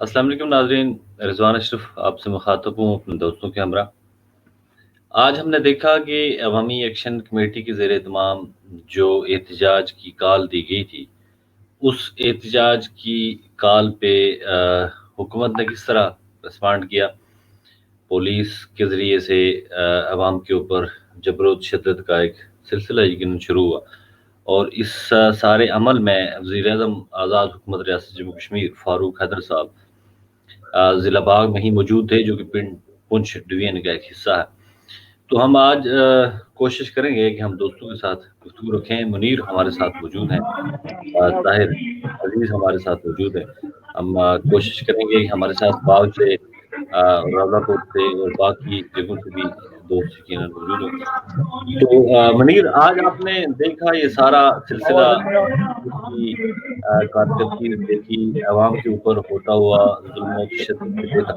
अस्सलाम वालेकुम नाज़रीन, रिज़वान अशरफ आपसे मुख़ातब हूँ अपने दोस्तों के हमरा। आज हमने देखा कि अवामी एक्शन कमेटी के ज़ेर एहतमाम जो एहतजाज की कॉल दी गई थी, उस एहतजाज की कॉल पे हुकूमत ने किस तरह रिस्पॉन्ड किया। पुलिस के ज़रिए से अवाम के ऊपर जबर तशद्दुद का एक सिलसिला यकीनन शुरू हुआ और इस सारे अमल में वज़ीर-ए-आज़म आज़ाद हुकूमत रियासत जम्मू कश्मीर फ़ारूक हैदर साहब ज़िला बाग में ही मौजूद थे, जो कि पिंड पुंछ डिवीज़न का एक हिस्सा है। तो हम आज कोशिश करेंगे कि हम दोस्तों के साथ गुफ्तगू रखें। मुनीर हमारे साथ मौजूद हैं, ताहिर अज़ीज़ हमारे साथ मौजूद हैं। हम कोशिश करेंगे कि हमारे साथ बाग से रावलाकोट से और बाकी जगहों से भी दोस्त यकीनन मौजूद हों। तो मुनीर, आज आपने देखा ये सारा सिलसिला की कारकर्दगी देखी, अवाम के ऊपर होता हुआ ज़ुल्म और तशद्दुद को देखा।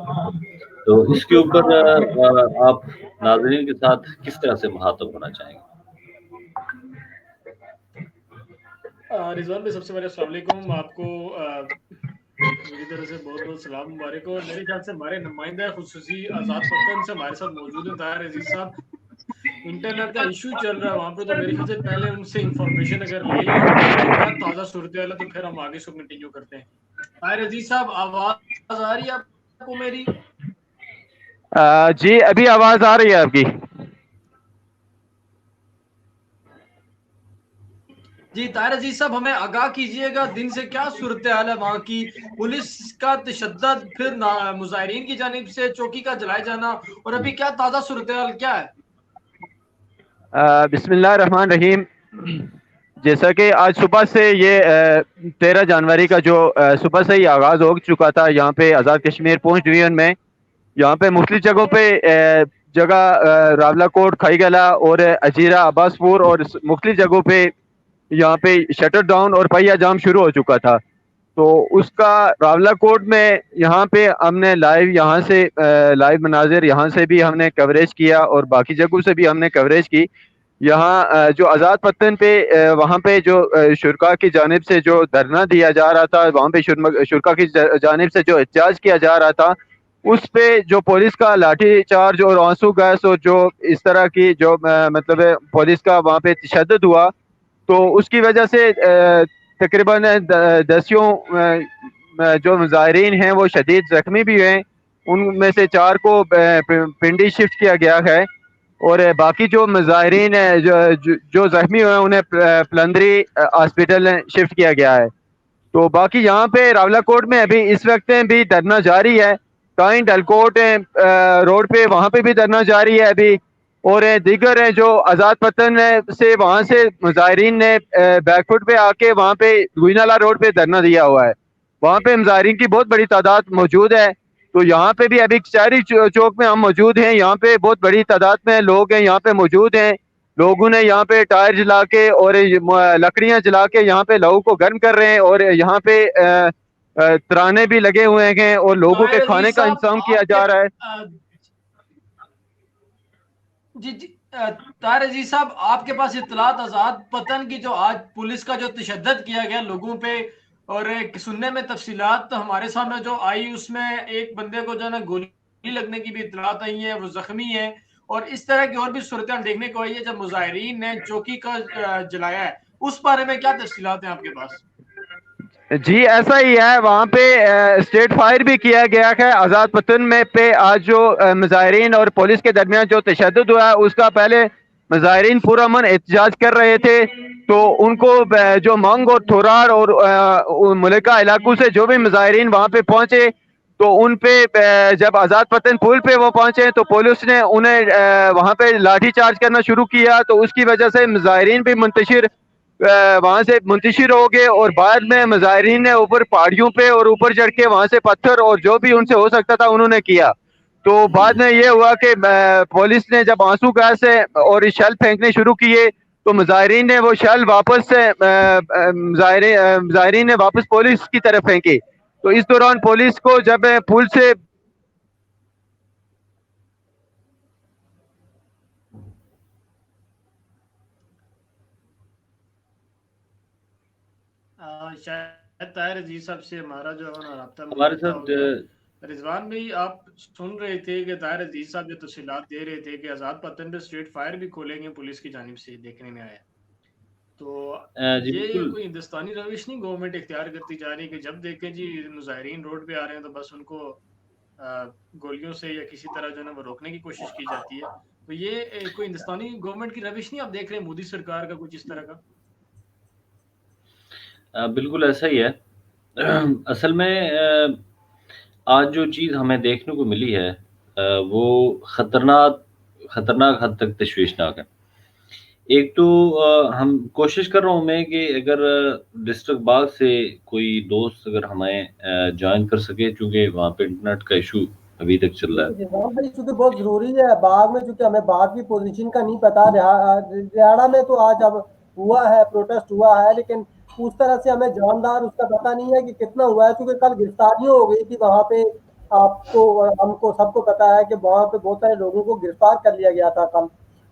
तो इसके ऊपर आप नाज़रीन के साथ किस तरह से मुख़ातब होना चाहेंगे? रिजवान भाई, सबसे पहले अस्सलाम वालेकुम। आपको मेरी तरफ से बहुत बहुत सलाम मुबारक हो। और मेरे ख्याल से हमारे नुमाइंदा खुसूसी आज़ाद पतन से हमारे साथ मौजूद हैं ताहिर अजीज साहब। इंटरनेट का इशू चल रहा है वहाँ पे, तो मेरे ख्याल से पहले उनसे इंफॉर्मेशन अगर ले लें कि क्या ताज़ा सूरत हाल है, तो फिर हम आगे इसको कंटिन्यू करते हैं। ताहिर अजीज साहब, आवाज़ आ रही है आपको मेरी? जी, अभी आवाज आ रही है आपकी। जी ताहिर अजीज साहब, हमें आगाह कीजिएगा, दिन से क्या सूरत हाल है वहाँ की? पुलिस का तशद्दुद, फिर मुजाहिरीन की जानिब से चौकी का जलाया जाना, और अभी क्या ताज़ा सूरत हाल क्या है? बिस्मिल्लाह रहमान रहीम। जैसा कि आज सुबह से ये 13 जनवरी का जो सुबह से ही आगाज़ हो चुका था यहाँ पे आज़ाद कश्मीर पूंछ डिवीज़न में। यहाँ पे मुख्तलिफ जगहों पे जगह रावलाकोट, खाईगला और अजीरा, अब्बासपुर और मुख्तलिफ जगहों पे यहाँ पे शटर डाउन और पहिया जाम शुरू हो चुका था। तो उसका रावलाकोट में यहाँ पे हमने लाइव यहाँ से लाइव मनाजिर यहाँ से भी हमने कवरेज किया और बाकी जगहों से भी हमने कवरेज की। यहाँ जो आज़ाद पत्तन पे वहाँ पे जो शुरा की जानिब से जो धरना दिया जा रहा था, वहाँ पे शुरा की जानिब से जो एहतजाज किया जा रहा था, उस पे जो पुलिस का लाठी चार्ज और आंसू गैस और जो इस तरह की जो मतलब पुलिस का वहाँ पे तशद्दुद हुआ, तो उसकी वजह से तकरीबन दसियों जो मुजाहिरीन हैं वो शदीद ज़ख्मी भी हैं। उनमें से 4 को पिंडी शिफ्ट किया गया है और बाकी जो मुजाहिरीन हैं जो ज़ख्मी हुए हैं उन्हें पलंदरी हॉस्पिटल शिफ्ट किया गया है। तो बाकी यहाँ पे रावलाकोट में अभी इस वक्त भी धरना जारी है। काइन डलकोट रोड पे वहाँ पे भी धरना जारी है अभी। और दीगर है जो आज़ाद पतन से वहाँ से मुजाहिरीन ने बैकफुट पे आके वहाँ पे गुइनाला रोड पे धरना दिया हुआ है। वहाँ पे मुजाहिरीन की बहुत बड़ी तादाद मौजूद है। तो यहाँ पे भी अभी शहरी चौक में हम मौजूद हैं। यहाँ पे बहुत बड़ी तादाद में लोग हैं यहाँ पे मौजूद हैं। लोगों ने यहाँ पे टायर जला के और लकड़ियां जला के यहाँ पे लोगों को गर्म कर रहे हैं और यहाँ पे तराने भी लगे हुए हैं और लोगों के ताहिर खाने अजीज का साहब, इंतजाम किया आपके जा रहा है। जी जी ताहिर अजीज साहब, आपके पास इत्तलात आज़ाद पतन की जो आज पुलिस का जो तशद्दुद किया गया लोगों पे, और एक सुनने में तफसीलात तो हमारे सामने जो आई, उसमें एक बंदे को जो है ना गोली लगने की भी इत्तलात आई है, वो जख्मी है। और इस तरह की और भी सूरत देखने को आई है जब मुजाहिरीन ने चौकी का जलाया है। उस बारे में क्या तफसीलात हैं आपके पास? जी, ऐसा ही है। वहाँ पे स्टेट फायर भी किया गया है आज़ाद पतन में पे। आज जो मुजाहिरीन और पुलिस के दरमियान जो तशद्दुद हुआ है उसका पहले मुजाहिरीन पुरअमन एहतजाज कर रहे थे। तो उनको जो मंग और थोरार और मुल्का इलाकों से जो भी मुजाहिरीन वहाँ पे पहुँचे, तो उन पे जब आज़ाद पतन पुल पे वो पहुँचे तो पुलिस ने उन्हें वहाँ पे लाठी चार्ज करना शुरू किया। तो उसकी वजह से मुजाहिरीन भी मुंतशिर वहां से मुंतशिर हो गए और बाद में मुजाहिरीन ने ऊपर पहाड़ियों पे और ऊपर चढ़ के वहां से पत्थर और जो भी उनसे हो सकता था उन्होंने किया। तो बाद में ये हुआ कि पुलिस ने जब आंसू गैस से और शेल फेंकने शुरू किए, तो मुजाहिरीन ने वो शेल वापस से मुजाहिरीन ने वापस पुलिस की तरफ फेंकी। तो इस दौरान पुलिस को जब पुल से طاہر عزیز صاحب سے ہمارا جو ہے نا رابطہ ہمارے منقطع ہو ساتھ گیا. رضوان بھائی آپ سن رہے تھے کہ طاہر عزیز صاحب جو تفصیلات دے رہے تھے کہ آزاد پتن پہ اسٹریٹ فائر بھی کھولیں گے پولیس کی جانب سے, دیکھنے میں آیا. تو جی یہ بالکل. کوئی ہندوستانی روش نہیں گورنمنٹ اختیار کرتی جا رہی کہ جب دیکھیں جی مظاہرین روڈ پہ آ رہے ہیں تو بس ان کو گولیوں سے یا کسی طرح جو ہے نا وہ روکنے کی کوشش کی جاتی ہے. تو یہ کوئی ہندوستانی گورنمنٹ کی روش نہیں آپ دیکھ رہے ہیں مودی سرکار کا کچھ اس طرح کا؟ بالکل ایسا ہی ہے. اصل میں آج جو چیز ہمیں دیکھنے کو ملی ہے وہ خطرناک حد تک تشویشناک ہے. ایک تو ہم کوشش کر رہا ہوں میں کہ اگر ڈسٹرکٹ باغ سے کوئی دوست اگر ہمیں جوائن کر سکے, چونکہ وہاں پہ انٹرنیٹ کا ایشو ابھی تک چل رہا ہے. رضوان بھائی چونکہ بہت ضروری ہے باغ میں, چونکہ ہمیں باغ کی پوزیشن کا نہیں پتا. ریاڑہ میں تو آج اب ہوا ہے, پروٹیسٹ ہوا ہے, لیکن اس طرح سے ہمیں جاندار اس کا پتہ نہیں ہے کہ کتنا ہوا ہے, کیونکہ کل گرفتاریاں ہو گئی تھی وہاں پہ. آپ کو ہم کو سب کو پتا ہے کہ وہاں پہ بہت سارے لوگوں کو گرفتار کر لیا گیا تھا کل.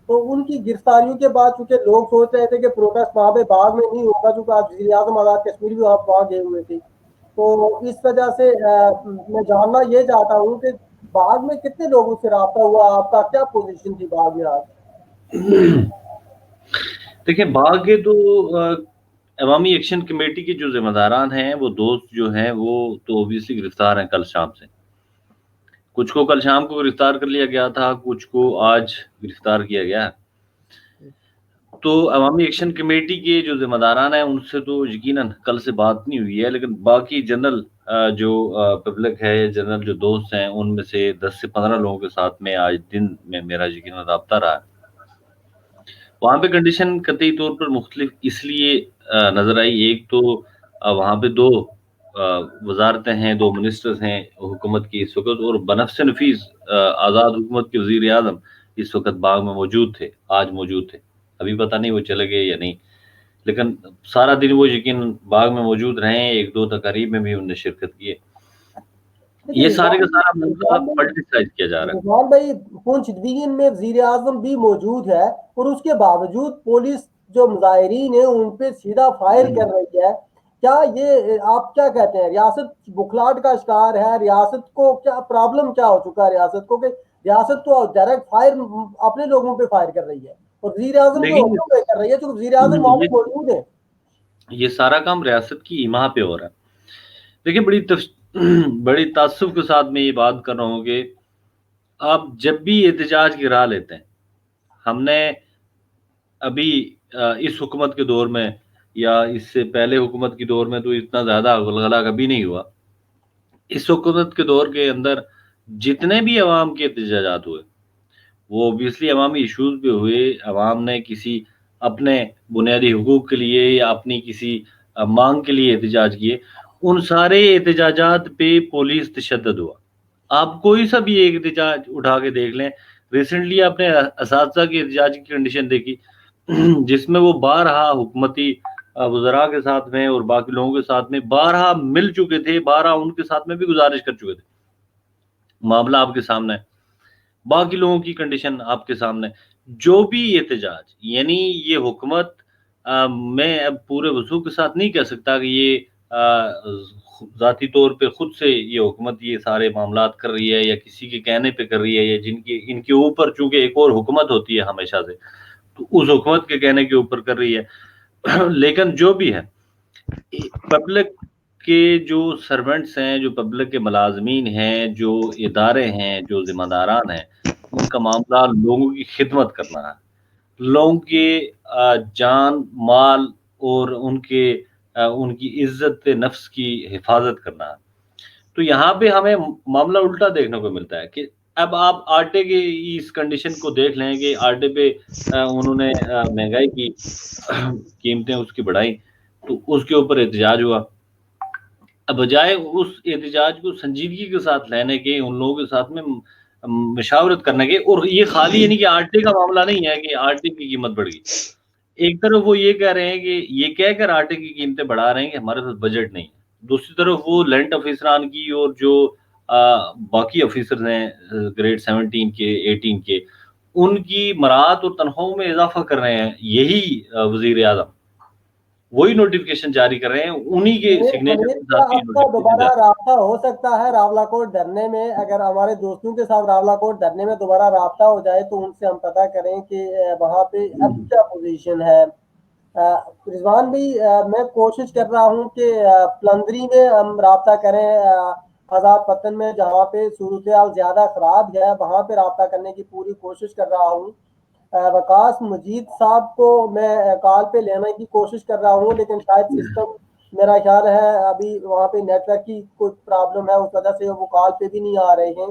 تو ان کی گرفتاریوں کے بعد چونکہ لوگ سوچ رہے تھے کہ پروٹیسٹ وہاں پہ باغ میں نہیں ہوگا, چونکہ آپ وزیر اعظم آزاد کشمیر بھی وہاں گئے ہوئے تھے. تو اس وجہ سے میں جاننا یہ چاہتا ہوں کہ باغ میں کتنے لوگوں سے رابطہ ہوا, آپ کا کیا پوزیشن تھی باغ میں آج؟ دیکھیں باغ کے تو عوامی ایکشن کمیٹی کے جو ذمہ داران ہیں وہ دوست جو ہیں وہ تو اوبیسلی گرفتار ہیں کل شام سے. کچھ کو کل شام کو گرفتار کر لیا گیا تھا, کچھ کو آج گرفتار کیا گیا. تو عوامی ایکشن کمیٹی کے جو ذمہ داران ہیں ان سے تو یقیناً کل سے بات نہیں ہوئی ہے, لیکن باقی جنرل جو پبلک ہے, جنرل جو دوست ہیں, ان میں سے 10 سے 15 لوگوں کے ساتھ میں آج دن میں میرا یقیناً رابطہ رہا. وہاں پہ کنڈیشن قطعی طور پر مختلف اس لیے نظر آئی. ایک تو وہاں پہ 2 وزارتیں ہیں, 2 منسٹرز ہیں حکومت کی اس وقت, اور بنفس نفیس آزاد حکومت کے وزیر اعظم اس وقت باغ میں موجود تھے, آج موجود تھے. ابھی پتہ نہیں وہ چلے گئے یا نہیں, لیکن سارا دن وہ یقین باغ میں موجود رہے ہیں. 1-2 تقاریب میں بھی انہوں نے شرکت کی ہے. یہ سارے کا سارا مسئلہ پولیٹیسائز کیا جا رہا ہے. رضوان بھائی پونچھ ڈویژن میں وزیر اعظم بھی موجود ہے, اور اس کے باوجود پولیس جو مظاہرین ہیں ان پہ سیدھا فائر کر رہی ہے. کیا یہ آپ کیا کہتے ہیں, ریاست بکھلاٹ کا شکار ہے؟ ریاست کو کیا پرابلم کیا ہو چکا ہے ریاست کو کہ ریاست تو ڈائریکٹ فائر اپنے لوگوں پہ فائر کر رہی ہے, اور وزیر اعظم تو لیکن کر رہی ہے کیونکہ وزیر اعظم وہاں پہ موجود ہے. یہ سارا کام ریاست کی ایما پہ ہو رہا ہے. دیکھیں بڑی تعصب کے ساتھ میں یہ بات کر رہا ہوں کہ آپ جب بھی احتجاج کی راہ لیتے ہیں, ہم نے ابھی اس حکومت کے دور میں یا اس سے پہلے حکومت کی دور میں تو اتنا زیادہ غلغلہ کبھی نہیں ہوا. اس حکومت کے دور کے اندر جتنے بھی عوام کے احتجاجات ہوئے وہ اوبیسلی عوامی ایشوز پہ ہوئے. عوام نے کسی اپنے بنیادی حقوق کے لیے یا اپنی کسی مانگ کے لیے احتجاج کیے. ان سارے احتجاجات پہ پولیس تشدد ہوا. آپ کوئی سا بھی ایک احتجاج اٹھا کے دیکھ لیں. ریسنٹلی آپ نے اساتذہ کی احتجاج کی کنڈیشن دیکھی, جس میں وہ بارہا حکومتی وزراء کے ساتھ میں اور باقی لوگوں کے ساتھ میں بارہا مل چکے تھے, بارہا ان کے ساتھ میں بھی گزارش کر چکے تھے. معاملہ آپ کے سامنے, باقی لوگوں کی کنڈیشن آپ کے سامنے. جو بھی احتجاج, یعنی یہ حکومت میں اب پورے وضوح کے ساتھ نہیں کہہ سکتا کہ یہ ذاتی طور پہ خود سے یہ حکومت یہ سارے معاملات کر رہی ہے یا کسی کے کہنے پہ کر رہی ہے, یا ان کے اوپر چونکہ ایک اور حکومت ہوتی ہے ہمیشہ سے تو اس حکومت کے کہنے کے اوپر کر رہی ہے. لیکن جو بھی ہے پبلک کے جو سرونٹس ہیں, جو پبلک کے ملازمین ہیں, جو ادارے ہیں, جو ذمہ داران ہیں, ان کا معاملہ لوگوں کی خدمت کرنا ہے, لوگوں کے جان مال اور ان کی عزت نفس کی حفاظت کرنا ہے. تو یہاں پہ ہمیں معاملہ الٹا دیکھنے کو ملتا ہے کہ اب آپ آٹے کی اس کنڈیشن کو دیکھ لیں کہ آٹے پہ انہوں نے مہنگائی کی قیمتیں اس کی بڑھائی, تو اس کے اوپر احتجاج ہوا. اب بجائے اس احتجاج کو سنجیدگی کے ساتھ لینے کے, ان لوگوں کے ساتھ میں مشاورت کرنے کے, اور یہ خالی یعنی کہ آٹے کا معاملہ نہیں ہے کہ آٹے کی قیمت بڑھ گئی. ایک طرف وہ یہ کہہ رہے ہیں کہ یہ کہہ کر آٹے کی قیمتیں بڑھا رہے ہیں کہ ہمارے پاس بجٹ نہیں ہے. دوسری طرف وہ لینڈ افیسران کی اور جو باقی افیسرز ہیں گریڈ 17 کے 18 کے, ان کی مراعات اور تنخواہوں میں اضافہ کر رہے ہیں یہی وزیر اعظم. वही नोटिफिकेशन जारी कर रहे हैं, उन्हीं के सिग्नेचर के क्या साथ ये आपका दोबारा नोटिफिकेशन राब्ता हो सकता है रावलाकोट धरने में? अगर हमारे दोस्तों के साथ रावलाकोट धरने में दोबारा राब्ता हो जाए तो उनसे हम पता करें कि वहाँ पे अब क्या पोजीशन है। रिजवान भी मैं कोशिश कर रहा हूँ कि प्लंदरी में हम राब्ता करें, आज़ाद पतन में जहाँ पे सूरत हाल ज़्यादा ख़राब है वहाँ पे राब्ता करने की पूरी कोशिश कर रहा हूँ। वकास मजीद साहब को मैं कॉल पे लेने की कोशिश कर रहा हूँ, लेकिन शायद सिस्टम मेरा ख्याल है अभी वहाँ पे नेटवर्क की कोई प्रॉब्लम है, उस वजह से वो कॉल पे भी नहीं आ रहे हैं।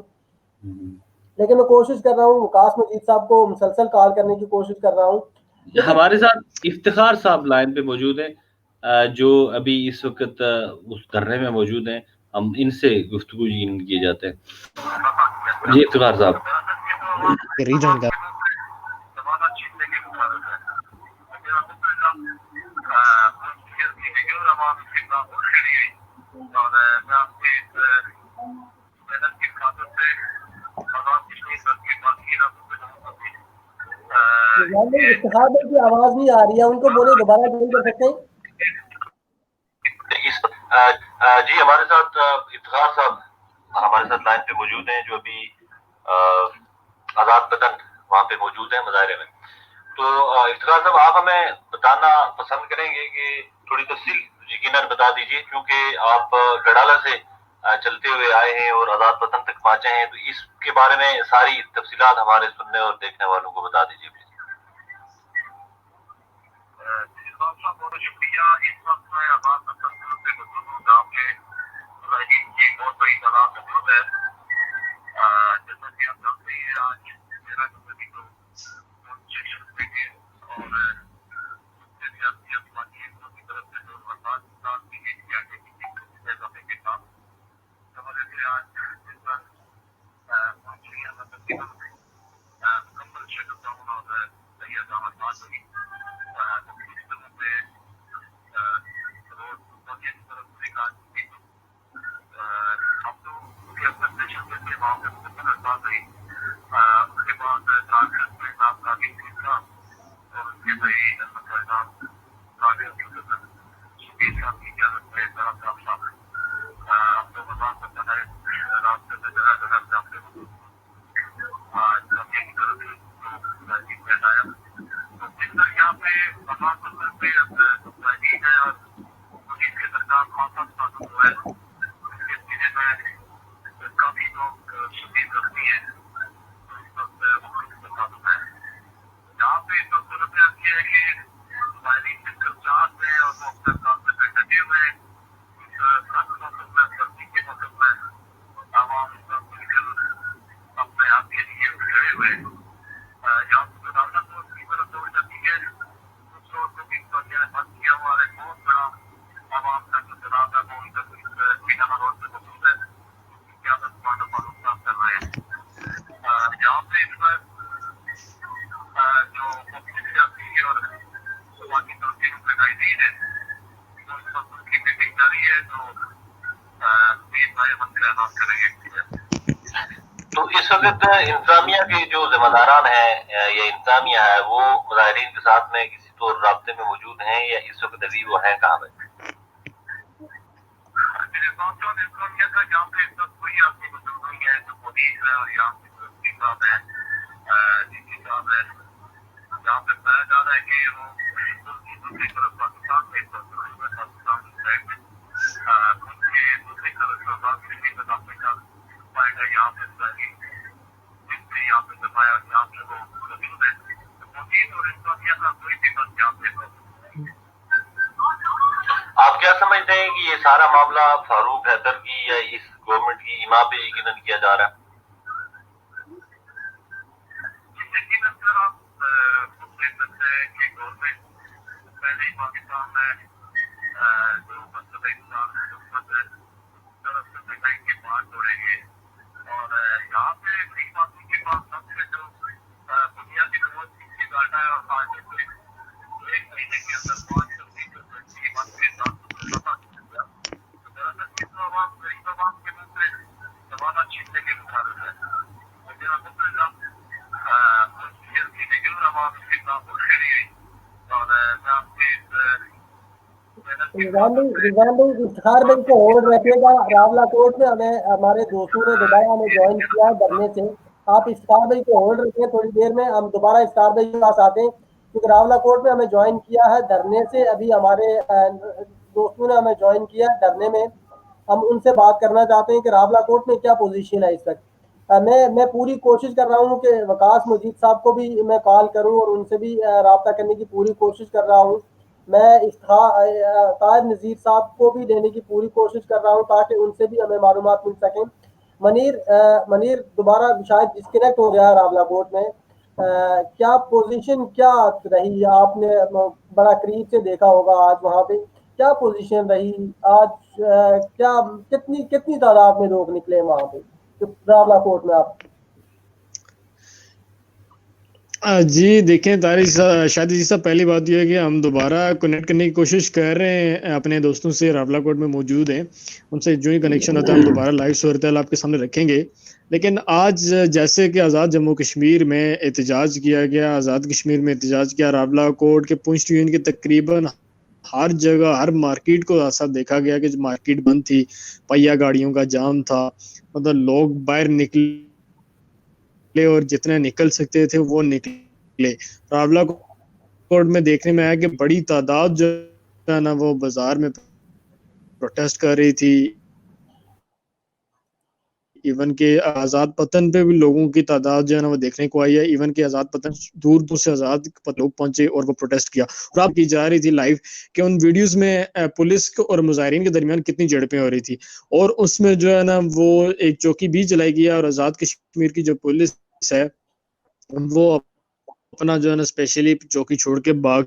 लेकिन मैं कोशिश कर रहा हूँ वकास मजीद साहब को मुसलसल कॉल करने की कोशिश कर रहा हूँ। हमारे साथ इफ्तिखार साहब लाइन पे मौजूद हैं, जो अभी इस वक्त उस धरने में मौजूद हैं। हम इनसे गुफ्तगू किए जाते हैं। जी इफ्तिखार साहब, रीजन का इफ्तिखार भाई की आवाज नहीं आ रही है, उनको बोले दोबारा ज्वाइन कर सकते हैं। जी हमारे साथ इफ्तिखार साहब हमारे साथ लाइन पे मौजूद हैं, जो अभी आज़ाद पतन वहाँ पे मौजूद है मुजाहरे में। तो इफ्तिखार साहब, आप हमें बताना पसंद करेंगे कि थोड़ी तफसील यकीनन बता दीजिए, क्योंकि आप गडाला से चलते हुए आए हैं और आज़ाद पतन तक पहुंचे हैं, तो इसके बारे में सारी तफसीलात हमारे सुनने और देखने वालों को बता दीजिए प्लीज। बहुत शुक्रिया। इस वक्त मैं आज़ाद पतन से मौजूद हूँ, जहाँ पे की बहुत बड़ी तादाद मौजूद है। जैसा कि आप जानते हैं, आज मेरा जनवरी को और की तरफ से जो वफात की गई थी आगे के साथ हमारे से आज इस पर मुकम्मल शटडाउन और सैयद अहमद बात हुई। इस तरह से रोड की तरफ से काज की हम लोग अपना सेशन करके वहाँ पे मुकम्मल अरसाल रही। उसके बाद झारखंड में साहब काफी था और उसके भाई साहब काफी शबीर साहब की इजाजत में साहब हम लोग आज़ाद पतन है रास्ते से जगह जगह से आपसे जमीन की तरफ से आया। तो जिस तरह यहाँ पे आज़ाद पतन पे तहरीक है और पुलिस के सरकार खासा साधन हुआ है, इसके नतीजे में काफी लोग शदीद जख्मी है। तो इस वक्त मुख्तलिफ साधन है यहाँ पे तो सूरत ये है कि जायरीन सिर्फ चार में और वो अपने काम से डटे हुए हैं। इस मौसम में, सर्दी के मौसम में आवाम बिल्कुल अपने आप के लिए खड़े हुए यहाँ से प्रधानमंत्री रोड की तरफ दौड़ जाती है। उस रोड को भी ने बंद किया हुआ है। बहुत बड़ा आवाम का जो जनाब है वो इधर मीनामा रोड पे मौजूद है, उसकी क्यादत मालूम साहब कर रहे हैं। यहाँ पे इस पर जो मुख्तलिफ सियासी और समाजी तंजीमों के कायदीन है तो इस वक्त उसकी मीटिंग जारी है, जो मीर भाई मंत्री ऐलान करेंगे। तो इस वक्त इंतजामिया के जो जिम्मेदारान हैं या इंतजामिया है वो मुजाहिरीन के साथ में किसी तो राब्ते में मौजूद हैं या इस वक्त अभी वो हैं कहाँ पे? मेरे साथ जो इंतजामिया था यहाँ पे इस वक्त कोई आदमी मौजूद नहीं है, जो पुलिस है और यहाँ पे साहब है डीसी साहब है। यहाँ पे बताया जा रहा है कि वो दूसरी तरफ पाकिस्तान में पाकिस्तान साइड में उनके दूसरी तरफ पाएगा यहाँ पे यहाँ पे दबाया यहाँ पे वो मौजूद है। पुलिस और इंतजामिया का कोई भी बस यहाँ पे आप क्या समझते हैं कि ये सारा मामला फारूक हैदर की या इस गवर्नमेंट की इमा पे यकीनन किया जा रहा है? यकीनन सर आप देख सकते हैं कि गवर्नमेंट पहले ही पाकिस्तान में जो मतलब इंसान है उस तरफ से महंगाई के बाहर दौड़ेंगे और यहाँ पे गरीब आदमी के पास सबसे जो बुनियादी जरूरत की डाटा है और आज एक महीने के अंदर 5% की बात के साथ दरअसल इस आवाम गरीब आवाम के मुंह से जमाना छीनने के मुखालिफ है। मेरा मुख्य आवाम इसके खिलाफ खड़ी हुई और मैं आपके रिजवान भाई इफ्तार भाई को होल्ड रखिएगा। रावला कोर्ट में हमें हमारे दोस्तों ने दोबारा हमें ज्वाइन किया है धरने से। आप इफ्तार भाई को होल्ड रखिए, थोड़ी देर में हम दोबारा इफ्तार भाई के पास आते हैं, क्योंकि रावला कोर्ट में हमें ज्वाइन किया है धरने से। अभी हमारे दोस्तों ने हमें ज्वाइन किया है धरने में। हम उनसे बात करना चाहते हैं कि रावला कोर्ट में क्या पोजीशन है इस वक्त। मैं पूरी कोशिश कर रहा हूँ कि वकास मजीद साहब को भी मैं कॉल करूँ और उनसे भी रब्ता करने की पूरी कोशिश कर रहा हूँ। मैं ताहिर नज़ीर साहब को भी लेने की पूरी कोशिश कर रहा हूँ ताकि उनसे भी हमें मालूमात मिल सकें। मनीर दोबारा शायद डिस्कनेक्ट हो गया है रावला कोर्ट में। क्या पोजीशन क्या रही, आपने बड़ा करीब से देखा होगा आज वहाँ पे, क्या पोजीशन रही आज? क्या कितनी कितनी तादाद में लोग निकले वहाँ पे रावला कोर्ट में आप? जी देखें शादी जी साहब, पहली बात यह है कि हम दोबारा कनेक्ट करने की कोशिश कर रहे हैं अपने दोस्तों से, रावला कोर्ट में मौजूद हैं। उनसे जो ही कनेक्शन होता है हम दोबारा लाइव सूरत हाल आपके सामने रखेंगे। लेकिन आज जैसे कि आज़ाद जम्मू कश्मीर में एहतजाज किया गया, आज़ाद कश्मीर में एहतजाज किया, रावला कोर्ट के पुंछ यूनियन के तकरीबन हर जगह, हर मार्केट को ऐसा देखा गया कि मार्केट बंद थी, पहिया गाड़ियों का जाम था, मतलब लोग बाहर निकले और जितने निकल सकते थे वो निकले। रावला कोर्ट में देखने में आया कि बड़ी तादाद जो है ना वो बाजार में प्रोटेस्ट कर रही थी। इवन के आज़ाद पतन पे भी लोगों की तादाद जो है ना वो देखने को आई है। इवन के आज़ाद पतन दूर दूर से आज़ाद लोग पहुंचे और वो प्रोटेस्ट किया। और आप की जा रही थी लाइव कि उन वीडियोस में पुलिस और मुजाहिरीन के दरमियान कितनी झड़पें हो रही थी। और उसमें जो है ना वो एक चौकी भी जलाई गई और आज़ाद कश्मीर की जो पुलिस है वो अपना जो है ना स्पेशली चौकी छोड़ के भाग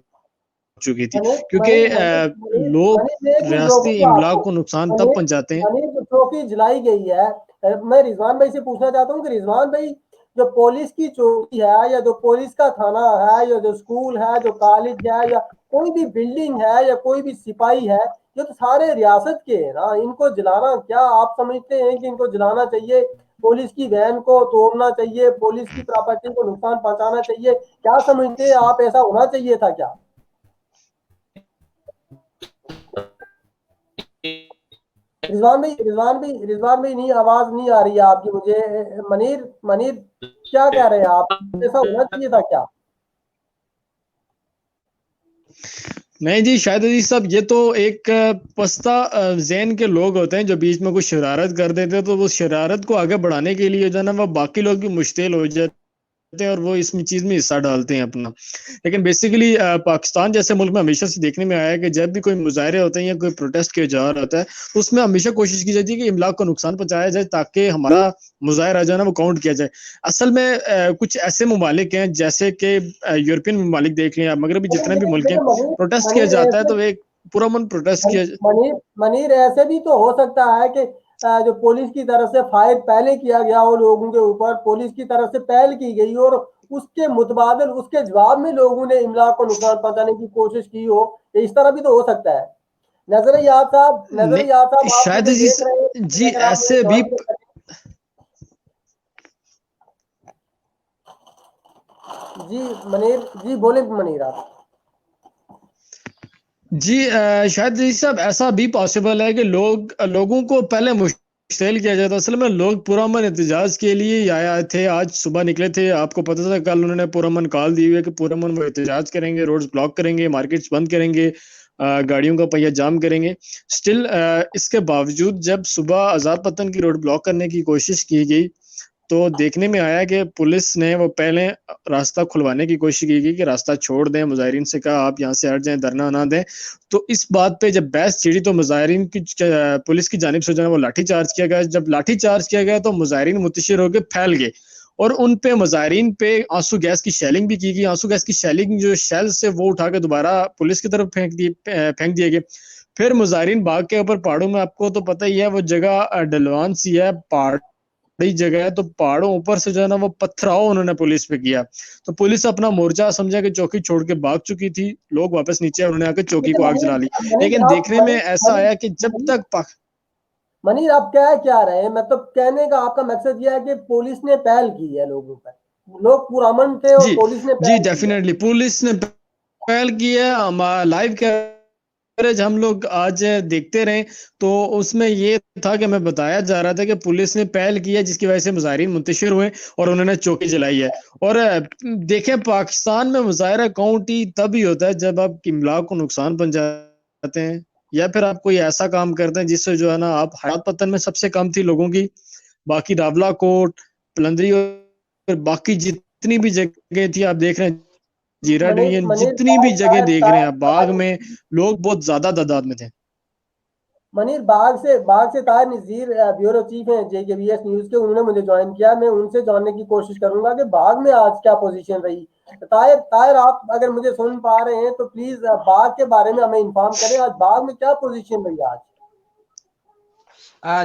चुकी थी, क्योंकि लोग रियासती इमला को नुकसान तब पहुंचाते हैं। चौकी जलाई गई है। मैं रिजवान भाई से पूछना चाहता हूँ कि रिजवान भाई, जो पुलिस की चौकी है या जो पुलिस का थाना है या जो स्कूल है, जो कॉलेज है या कोई भी बिल्डिंग है या कोई भी सिपाही है, ये तो सारे रियासत के है ना। इनको जलाना, क्या आप समझते हैं कि इनको जलाना चाहिए? पुलिस की वैन को तोड़ना चाहिए? पुलिस की प्रॉपर्टी को नुकसान पहुंचाना चाहिए? क्या समझते हैं आप, ऐसा होना चाहिए था क्या? रिजवान भाई नहीं, आवाज नहीं आ रही है आपकी मुझे। मनीर क्या कह रहे हैं आप, ऐसा होना चाहिए था क्या? नहीं जी, शायद जी साहब, ये तो एक पस्ता ज़हन के लोग होते हैं जो बीच में कुछ शरारत कर देते हैं, तो वो शरारत को आगे बढ़ाने के लिए जो है ना वो बाकी लोग भी मुश्तिल हो जाते हैं और वो इसमें चीज में हिस्सा डालते हैं अपना। लेकिन बेसिकली पाकिस्तान जैसे मुल्क में हमेशा से देखने में आया है कि जब भी कोई मुजाहरे होते हैं या कोई प्रोटेस्ट किया जा रहा होता है तो उसमें हमेशा कोशिश की जाती है कि इमलाक को नुकसान पहुंचाया जाए ताकि हमारा मुजाहरा जो है ना वो काउंट किया जाए। असल में कुछ ऐसे ममालिक हैं जैसे कि यूरोपियन ममालिक देख लें, मगरबी जितने भी मुल्क हैं, प्रोटेस्ट किया जाता है तो एक पूरा मन प्रोटेस्ट किया। मनीर ऐसे भी तो हो सकता है कि जो पुलिस की तरफ से फायर पहले किया गया हो लोगों के ऊपर, पुलिस की तरफ से पहल की गई और उसके मुतबादल उसके जवाब में लोगों ने इमला को नुकसान पहुंचाने की कोशिश की हो। इस तरह भी तो हो सकता है। नजरियात साहब शायद जी ऐसे भी जी बोले मनीर आप। जी शायद जी साहब ऐसा भी पॉसिबल है कि लोगों को पहले मुश्तिल किया जाता। असल में लोग पुरअमन एहतजाज के लिए आए थे, आज सुबह निकले थे। आपको पता था कल उन्होंने पुरअमन कॉल दी हुई है कि पुरअमन वो एहतजाज करेंगे, रोड्स ब्लॉक करेंगे, मार्केट्स बंद करेंगे, गाड़ियों का पहिया जाम करेंगे। स्टिल इसके बावजूद जब सुबह आज़ाद पतन की रोड ब्लॉक करने की कोशिश की गई तो देखने में आया कि पुलिस ने वो पहले रास्ता खुलवाने की कोशिश की गई कि रास्ता छोड़ दें, मुजाहिरीन से कहा आप यहाँ से हट जाएं, धरना ना दें। तो इस बात पे जब बहस छिड़ी तो मुजाहिरीन की पुलिस की जानिब से जो है वो लाठी चार्ज किया गया। जब लाठी चार्ज किया गया तो मुजाहिरीन मुतशिर होकर फैल गए और उन पे मुजाहिरीन पे आंसू गैस की शेलिंग भी की गई। आंसू गैस की शेलिंग जो शेल से वो उठा के दोबारा पुलिस की तरफ फेंक दिए गए। फिर मुजाहिरीन भाग के ऊपर पहाड़ों में, आपको तो पता ही है वो जगह डलवान सी है, पहाड़ बड़ी जगह है, तो पहाड़ों ऊपर से जो है ना वो पथराव उन्होंने पुलिस पे किया। तो पुलिस अपना मोर्चा समझा कि चौकी छोड़ के भाग चुकी थी, लोग वापस नीचे उन्होंने आकर चौकी को आग जला ली। लेकिन देखने में ऐसा आया कि जब तक मनीर आप क्या रहे हैं, मतलब कहने का आपका मकसद यह है कि पुलिस ने पहल की है लोगों पर, लोग पुरअमन थे और पुलिस ने जी डेफिनेटली पुलिस ने पहल की है। लाइव کوریج ہم لوگ آج دیکھتے رہے تو اس میں یہ تھا کہ میں بتایا جا رہا تھا کہ پولیس نے پہل کی ہے جس کی وجہ سے مظاہرین منتشر ہوئے اور انہوں نے چوکی جلائی ہے. اور دیکھیں پاکستان میں مظاہرہ کاؤنٹی تب ہی ہوتا ہے جب آپ کی املاک کو نقصان پہنچاتے ہیں یا پھر آپ کوئی ایسا کام کرتے ہیں جس سے جو ہے نا آپ حیات پتن میں سب سے کم تھی لوگوں کی, باقی راولا کوٹ, پلندری اور باقی جتنی بھی جگہ تھی آپ دیکھ رہے ہیں, جیرا ڈویژن, جتنی بھی جگہ دیکھ رہے ہیں آپ, باغ میں لوگ بہت زیادہ تعداد میں تھے. منیر باغ سے طاہر نذیر بیورو چیف ہیں JKBS نیوز کے, انہوں نے مجھے جوائن کیا. میں ان سے جاننے کی کوشش کروں گا کہ باغ میں آج کیا پوزیشن رہی. طاہر آپ اگر مجھے سن پا رہے ہیں تو پلیز باغ کے بارے میں ہمیں انفارم کریں, آج باغ میں کیا پوزیشن رہی آج.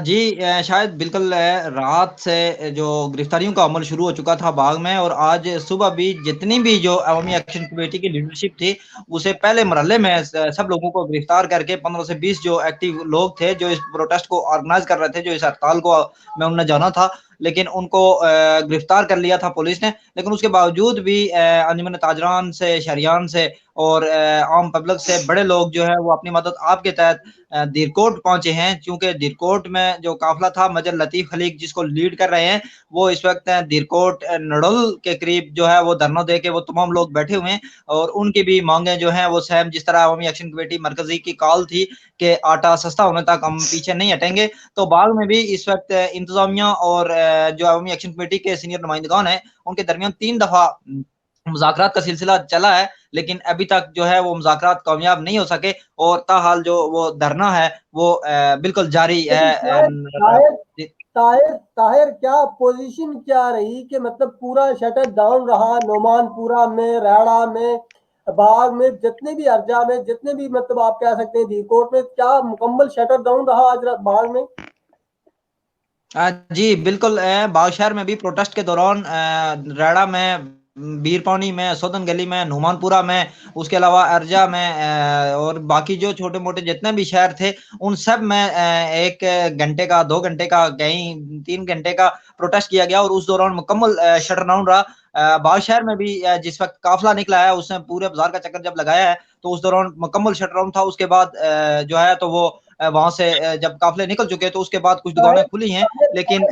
جی شاید بالکل رات سے جو گرفتاریوں کا عمل شروع ہو چکا تھا باغ میں, اور آج صبح بھی جتنی بھی جو عوامی ایکشن کمیٹی کی لیڈرشپ تھی اسے پہلے مرحلے میں سب لوگوں کو گرفتار کر کے 15 سے 20 جو ایکٹیو لوگ تھے جو اس پروٹیسٹ کو آرگنائز کر رہے تھے, جو اس ہڑتال کو میں انہوں نے جانا تھا, لیکن ان کو گرفتار کر لیا تھا پولیس نے. لیکن اس کے باوجود بھی انجمن تاجران سے, شہریان سے اور عام پبلک سے بڑے لوگ جو ہے وہ اپنی مدد آپ کے تحت دیرکوٹ پہنچے ہیں. چونکہ دیرکوٹ میں جو قافلہ تھا مجر لطیف خلیق جس کو لیڈ کر رہے ہیں, وہ اس وقت دیرکوٹ نڈل کے قریب جو ہے وہ دھرنا دے کے وہ تمام لوگ بیٹھے ہوئے ہیں, اور ان کی بھی مانگیں جو ہیں وہ سیم جس طرح عوامی ایکشن کمیٹی مرکزی کی کال تھی کہ آٹا سستا ہونے تک ہم پیچھے نہیں ہٹیں گے. تو باغ میں بھی اس وقت انتظامیہ اور جو عوامی ایکشن کمیٹی کے سینئر نمائندگان ہیں ان کے درمیان 3 دفعہ مذاکرات کا سلسلہ چلا ہے, لیکن ابھی تک جو ہے وہ مذاکرات کامیاب نہیں ہو سکے, اور تاحال جو وہ دھرنا ہے وہ بالکل جاری ہے. طاہر کیا پوزیشن کیا رہی کہ مطلب پورا شٹر ڈاؤن رہا نعمان پورہ میں, ریڑا میں, باغ میں, جتنے بھی ارجا میں, جتنے بھی مطلب آپ کہہ سکتے ہیں دیرکوٹ میں, کیا مکمل شٹر ڈاؤن رہا آج باغ میں؟ جی بالکل, باغ شہر میں بھی پروٹیسٹ کے دوران ریڑا میں, بیر پانی میں, سودن گلی میں, نعمان پورہ میں, اس کے علاوہ ارجا میں اور باقی جو چھوٹے موٹے جتنے بھی شہر تھے ان سب میں 1 گھنٹے کا, 2 گھنٹے کا, کہیں 3 گھنٹے کا پروٹیسٹ کیا گیا, اور اس دوران مکمل شٹر ڈاؤن رہا. باغ شہر میں بھی جس وقت قافلہ نکلا ہے اس نے پورے بازار کا چکر جب لگایا ہے تو اس دوران مکمل شٹر ڈاؤن تھا. اس کے بعد جو ہے تو وہ وہاں سے جب قافلے نکل چکے تو اس کے بعد کچھ دکانیں کھلی ہیں, لیکن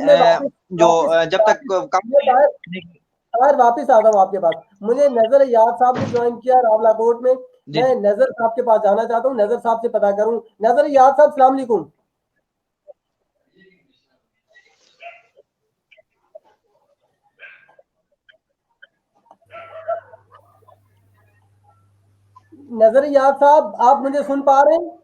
جو جب تک واپس آتا ہوں آپ کے پاس. مجھے نظر یار صاحب نے جوائن کیا راولا کوٹ میں, میں نظر صاحب کے پاس جانا چاہتا ہوں, نظر صاحب سے پتا کروں. نظر یار صاحب السلام علیکم. نظر یار صاحب آپ مجھے سن پا رہے ہیں؟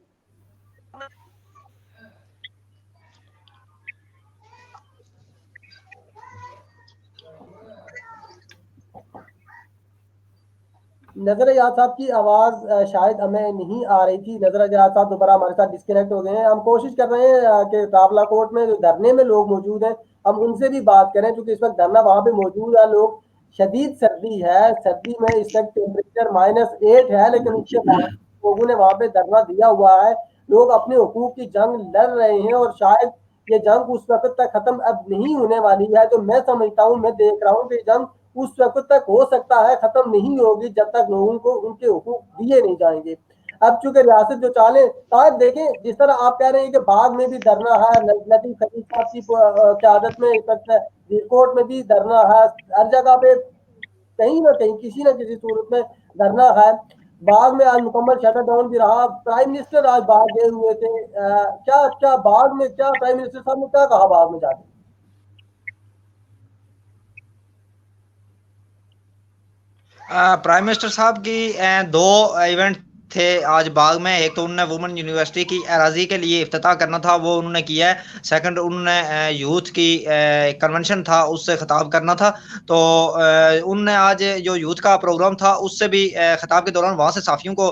نظر یاد صاحب کی آواز شاید ہمیں نہیں آ رہی تھی. نظر یاد صاحب دوبارہ ہمارے ساتھ ڈسکنیکٹ ہو گئے ہیں. ہم کوشش کر رہے ہیں کہ راولا کوٹ میں جو دھرنے میں لوگ موجود ہیں ہم ان سے بھی بات کریں, کیونکہ اس وقت دھرنا وہاں پہ موجود ہے. لوگ شدید سردی ہے, سردی میں اس وقت ٹیمپریچر -8 ہے, لیکن اس کے بعد لوگوں نے وہاں پہ دھرنا دیا ہوا ہے. لوگ اپنے حقوق کی جنگ لڑ رہے ہیں, اور شاید یہ جنگ اس وقت تک ختم اب نہیں ہونے والی ہے. جو میں سمجھتا ہوں, میں دیکھ رہا ہوں کہ جنگ اس وقت تک ہو سکتا ہے ختم نہیں ہوگی جب تک لوگوں کو ان کے حقوق دیے نہیں جائیں گے. اب چونکہ ریاست جو چالے طاہر دیکھیں, جس طرح آپ کہہ رہے ہیں کہ باغ میں بھی دھرنا ہے, لطیف خلیق صاحب کی قیادت میں اس وقت دیرکوٹ میں بھی دھرنا ہے, ہر جگہ پہ کہیں نہ کہیں کسی نہ کسی صورت میں دھرنا ہے. باغ میں آج مکمل شٹر ڈاؤن بھی رہا. پرائم منسٹر آج باغ گئے ہوئے تھے, کیا باغ میں کیا پرائم منسٹر صاحب نے کیا کہا باغ میں جا کے؟ پرائم منسٹر صاحب کی 2 ایونٹ تھے آج باغ میں. ایک تو انہوں نے وومن یونیورسٹی کی اراضی کے لیے افتتاح کرنا تھا, وہ انہوں نے کیا ہے. سیکنڈ انہوں نے یوتھ کی کنونشن تھا اس سے خطاب کرنا تھا. تو انہوں نے آج جو یوتھ کا پروگرام تھا اس سے بھی خطاب کے دوران وہاں سے صحافیوں کو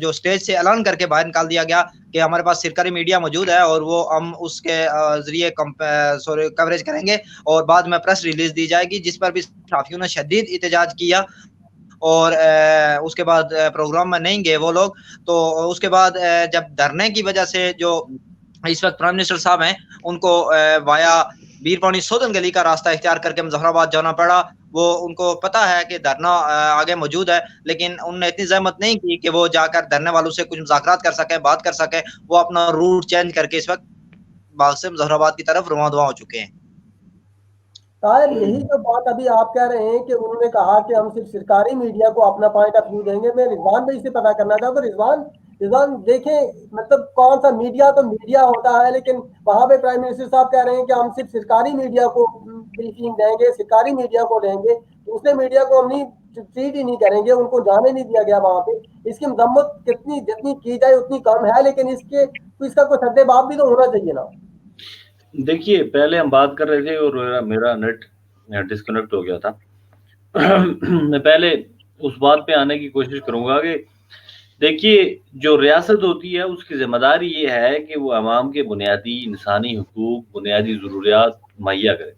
جو اسٹیج سے اعلان کر کے باہر نکال دیا گیا کہ ہمارے پاس سرکاری میڈیا موجود ہے اور وہ ہم اس کے ذریعے کوریج کریں گے, اور بعد میں پریس ریلیز دی جائے گی, جس پر بھی صحافیوں نے شدید احتجاج کیا. اور اس کے بعد پروگرام میں نہیں گئے وہ لوگ. تو اس کے بعد جب دھرنے کی وجہ سے جو اس وقت پرائم منسٹر صاحب ہیں ان کو وایا بیر پانی سودن گلی کا راستہ اختیار کر کے مظفر آباد جانا پڑا, وہ ان کو پتا ہے کہ دھرنا آگے موجود ہے، لیکن انہوں نے اتنی زحمت نہیں کی کہ وہ جا کر دھرنے والوں سے کچھ مذاکرات کر سکے، بات کر سکے. وہ اپنا روٹ چینج کر کے اس وقت باغ سے مظفر آباد کی طرف رواں دواں ہو چکے ہیں. طاہر یہی جو بات ابھی آپ کہہ رہے ہیں کہ انہوں نے کہا کہ ہم صرف سرکاری میڈیا کو اپنا پوائنٹ آف ویو دیں گے، میں رضوان بھائی سے پتا کرنا چاہوں تو رضوان دیکھیں مطلب کون سا میڈیا تو میڈیا ہوتا ہے، لیکن وہاں پہ پرائم منسٹر صاحب کہہ رہے ہیں کہ ہم صرف سرکاری میڈیا کو بریفنگ دیں گے، سرکاری میڈیا کو دیں گے، دوسرے میڈیا کو ہم نہیں ٹریٹ ہی نہیں کریں گے، ان کو جانے نہیں دیا گیا وہاں پہ. اس کی مذمت کتنی جتنی کی جائے اتنی کم ہے، لیکن اس کا کوئی سد باب بھی تو ہونا چاہیے نا. دیکھیے پہلے ہم بات کر رہے تھے اور میرا نیٹ ڈسکنیکٹ ہو گیا تھا. میں پہلے اس بات پہ آنے کی کوشش کروں گا کہ دیکھیے جو ریاست ہوتی ہے اس کی ذمہ داری یہ ہے کہ وہ عوام کے بنیادی انسانی حقوق، بنیادی ضروریات مہیا کرے.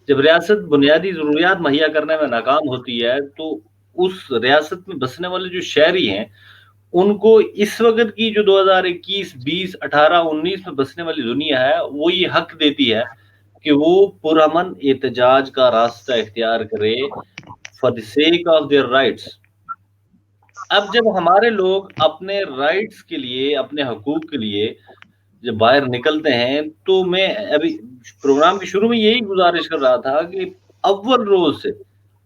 جب ریاست بنیادی ضروریات مہیا کرنے میں ناکام ہوتی ہے تو اس ریاست میں بسنے والے جو شہری ہیں ان کو اس وقت کی جو 2021 20 18 19 میں بسنے والی دنیا ہے وہ یہ حق دیتی ہے کہ وہ پرامن احتجاج کا راستہ اختیار کرے for the sake of their rights. اب جب ہمارے لوگ اپنے رائٹس کے لیے، اپنے حقوق کے لیے جب باہر نکلتے ہیں تو میں ابھی پروگرام کے شروع میں یہی گزارش کر رہا تھا کہ اول روز سے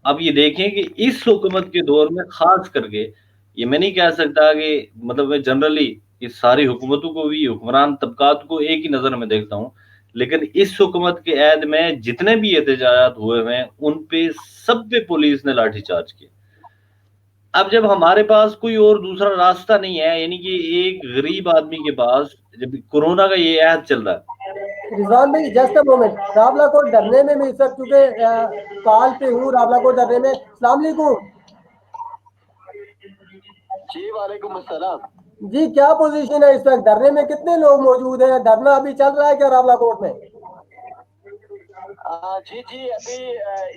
اب یہ دیکھیں کہ اس حکومت کے دور میں خاص کر کے، یہ میں نہیں کہہ سکتا کہ مطلب میں جنرلی اس ساری حکومتوں کو بھی، حکمران طبقات کو ایک ہی نظر میں دیکھتا ہوں، لیکن اس حکومت کے عہد میں جتنے بھی احتجاجات ہوئے ہیں ان پہ سب پہ پولیس نے لاٹھی چارج کیا. اب جب ہمارے پاس کوئی اور دوسرا راستہ نہیں ہے، یعنی کہ ایک غریب آدمی کے پاس جب کورونا کا یہ عہد چل رہا ہے. رضوان بھائی جسٹ اے مومنٹ، رابلہ کوٹ دھرنے میں اس وقت کیونکہ کال پہ ہوں رابلہ کوٹ دھرنے میں. السلام علیکم. جی وعلیکم السلام. جی کیا پوزیشن ہے اس وقت دھرنے میں؟ کتنے لوگ موجود ہیں؟ دھرنا ابھی چل رہا ہے کیا رابلہ کوٹ میں؟ جی ابھی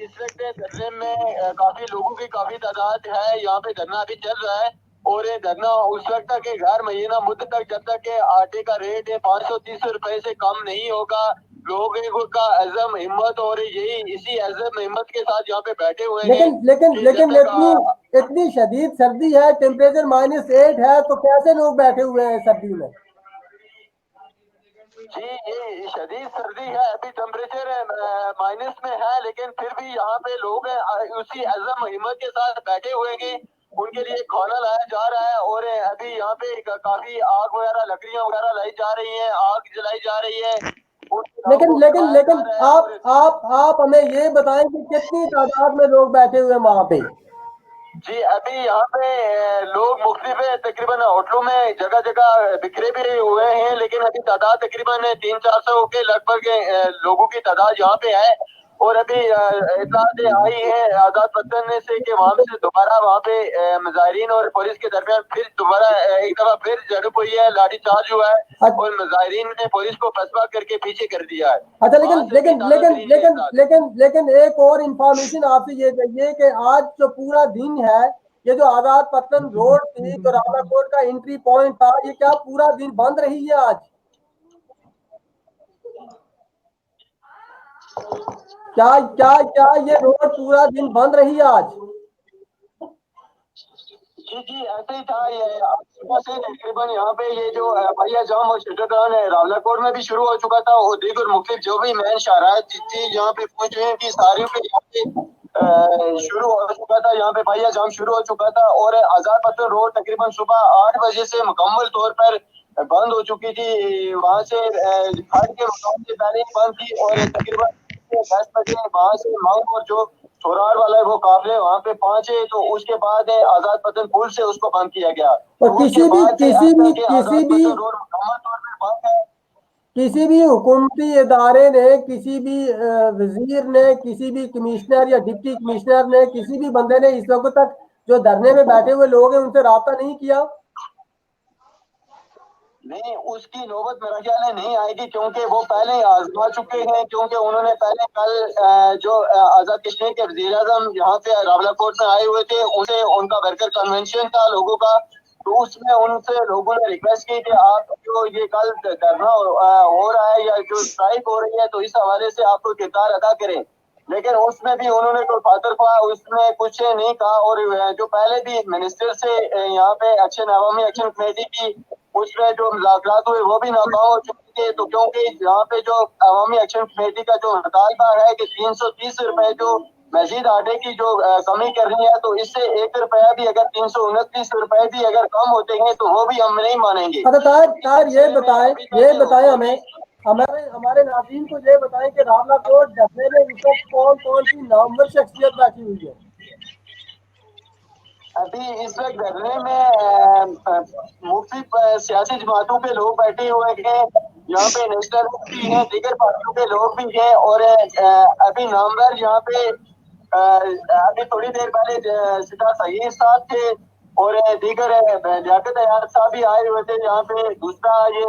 اس وقت دھرنے میں کافی لوگوں کی کافی تعداد ہے. یہاں پہ دھرنا ابھی چل رہا ہے اور یہ دھرنا اس وقت تک غیر معینہ مدت تک جب تک کہ آٹے کا ریٹ 530 روپے سے کم نہیں ہوگا. لوگوں کا عزم ہمت اور یہی اسی عزم ہمت کے ساتھ یہاں پہ بیٹھے ہوئے ہیں. لیکن اتنی شدید سردی ہے، ٹیمپریچر -8 ہے، تو کیسے لوگ بیٹھے ہوئے ہیں سردی میں؟ جی یہ شدید سردی ہے، ابھی ٹیمپریچر مائنس میں ہے، لیکن پھر بھی یہاں پہ لوگ اسی عزم ہمت کے ساتھ بیٹھے ہوئے ہیں. ان کے لیے کھانا لایا جا رہا ہے اور ابھی یہاں پہ کافی آگ وغیرہ، لکڑیاں وغیرہ لائی جا رہی ہیں، آگ جلائی جا رہی ہے. لیکن آپ ہمیں یہ بتائیں کہ کتنی تعداد میں لوگ بیٹھے ہوئے ہیں وہاں پہ؟ جی ابھی یہاں پہ لوگ مختلف تقریباً ہوٹلوں میں جگہ جگہ بکھرے بھی ہوئے ہیں، لیکن ابھی تعداد تقریباً 300-400 کے لگ بھگ لوگوں کی تعداد یہاں پہ ہے. اور ابھی اطلاعات آئی ہے آزاد پتن سے کہ وہاں سے دوبارہ وہاں پہ مظاہرین اور پولیس کے درمیان پھر دوبارہ ایک دفعہ پھر جھڑپ ہوئی ہے، لاٹھی چارج ہوا ہے اور مظاہرین نے پولیس کو پسپا کر کے پیچھے کر دیا ہے. اچھا لیکن ایک اور انفارمیشن آپ سے یہ چاہیے کہ آج جو پورا دن ہے، یہ جو آزاد پتن روڈ تھی، جو رابلہ کوٹ کا انٹری پوائنٹ تھا، یہ کیا پورا دن بند رہی ہے آج؟ کیا یہ روڈ پورا دن بند رہی ہے آج؟ جی ایسے ہی تھا. صبح سے تقریباً یہاں پہ یہ جو بھیا جام اور شٹرگان ہے راولہ کوٹ میں بھی شروع ہو چکا تھا اور دیگر مختلف جو بھی مین شاہراہ تھی یہاں پہ پہنچ ہوئی تھی ساری پہ یہاں پہ شروع ہو چکا تھا. یہاں پہ بھیا جام شروع ہو چکا تھا اور آزاد پتن روڈ تقریباً صبح 8 بجے سے مکمل طور پر بند ہو چکی تھی. وہاں سے گھاٹ کے مقام سے پہلے ہی بند تھی اور تقریباً 10 بجے وہاں سے مانگ اور جو سورار والا ہے وہ قافلے وہاں پہ پہنچے تو اس کے بعد آزاد پتن پل سے اس کو بند کیا گیا. اور کسی بھی حکومتی ادارے نے، کسی بھی وزیر نے، کسی بھی کمشنر یا ڈپٹی کمشنر نے، کسی بھی بندے نے اس وقت تک جو دھرنے میں بیٹھے ہوئے لوگ ہیں ان سے رابطہ نہیں کیا؟ نہیں، اس کی نوبت میرا خیال ہے نہیں آئے گی کیونکہ وہ پہلے آزما چکے ہیں. کیونکہ انہوں نے پہلے کل جو آزاد کشمیر کے وزیر اعظم یہاں پہ راولہ کوٹ میں آئے ہوئے تھے، اسے ان کا ورکر کنونشن تھا لوگوں کا، تو اس میں ان سے لوگوں نے ریکویسٹ کی کہ آپ جو یہ کل دھرنا ہو رہا ہے یا جو اسٹرائک ہو رہی ہے تو اس حوالے سے آپ کو کردار ادا کریں. लेकिन उसमें भी उन्होंने कोई फातर ख्वाह उसमें कुछ नहीं कहा। और जो पहले भी मिनिस्टर से यहाँ पे अवामी एक्शन कमेटी की उसमें जो मुलाकात हुई वो भी नाकाम हो चुकी थी। तो क्योंकि यहाँ पे जो अवामी एक्शन कमेटी का जो मुतालबा है कि 330 रुपए जो मजीद आटे की जो कमी करनी है, तो इससे 1 रुपया भी अगर 329 रुपए भी अगर कम होते हैं तो वो भी हम नहीं मानेंगे। अच्छा ताहिर ये बताएं हमारे नाज़रीन को ये बताएं कि रावला कोट धरने में इस वक्त कौन कौन सी नामवर शख्सियत बैठी हुई है? अभी इस वक्त धरने में मुख्तलिफ सियासी जमातों के लोग बैठे हुए हैं। यहाँ पे नेशनल भी हैं, दीगर पार्टियों के लोग भी हैं। और अभी नामवर यहाँ पे अभी थोड़ी देर पहले सिद्धार्थ सईद साहब थे और दीगर लियाकत अयाज साहब भी आए हुए थे। यहाँ पे दूसरा ये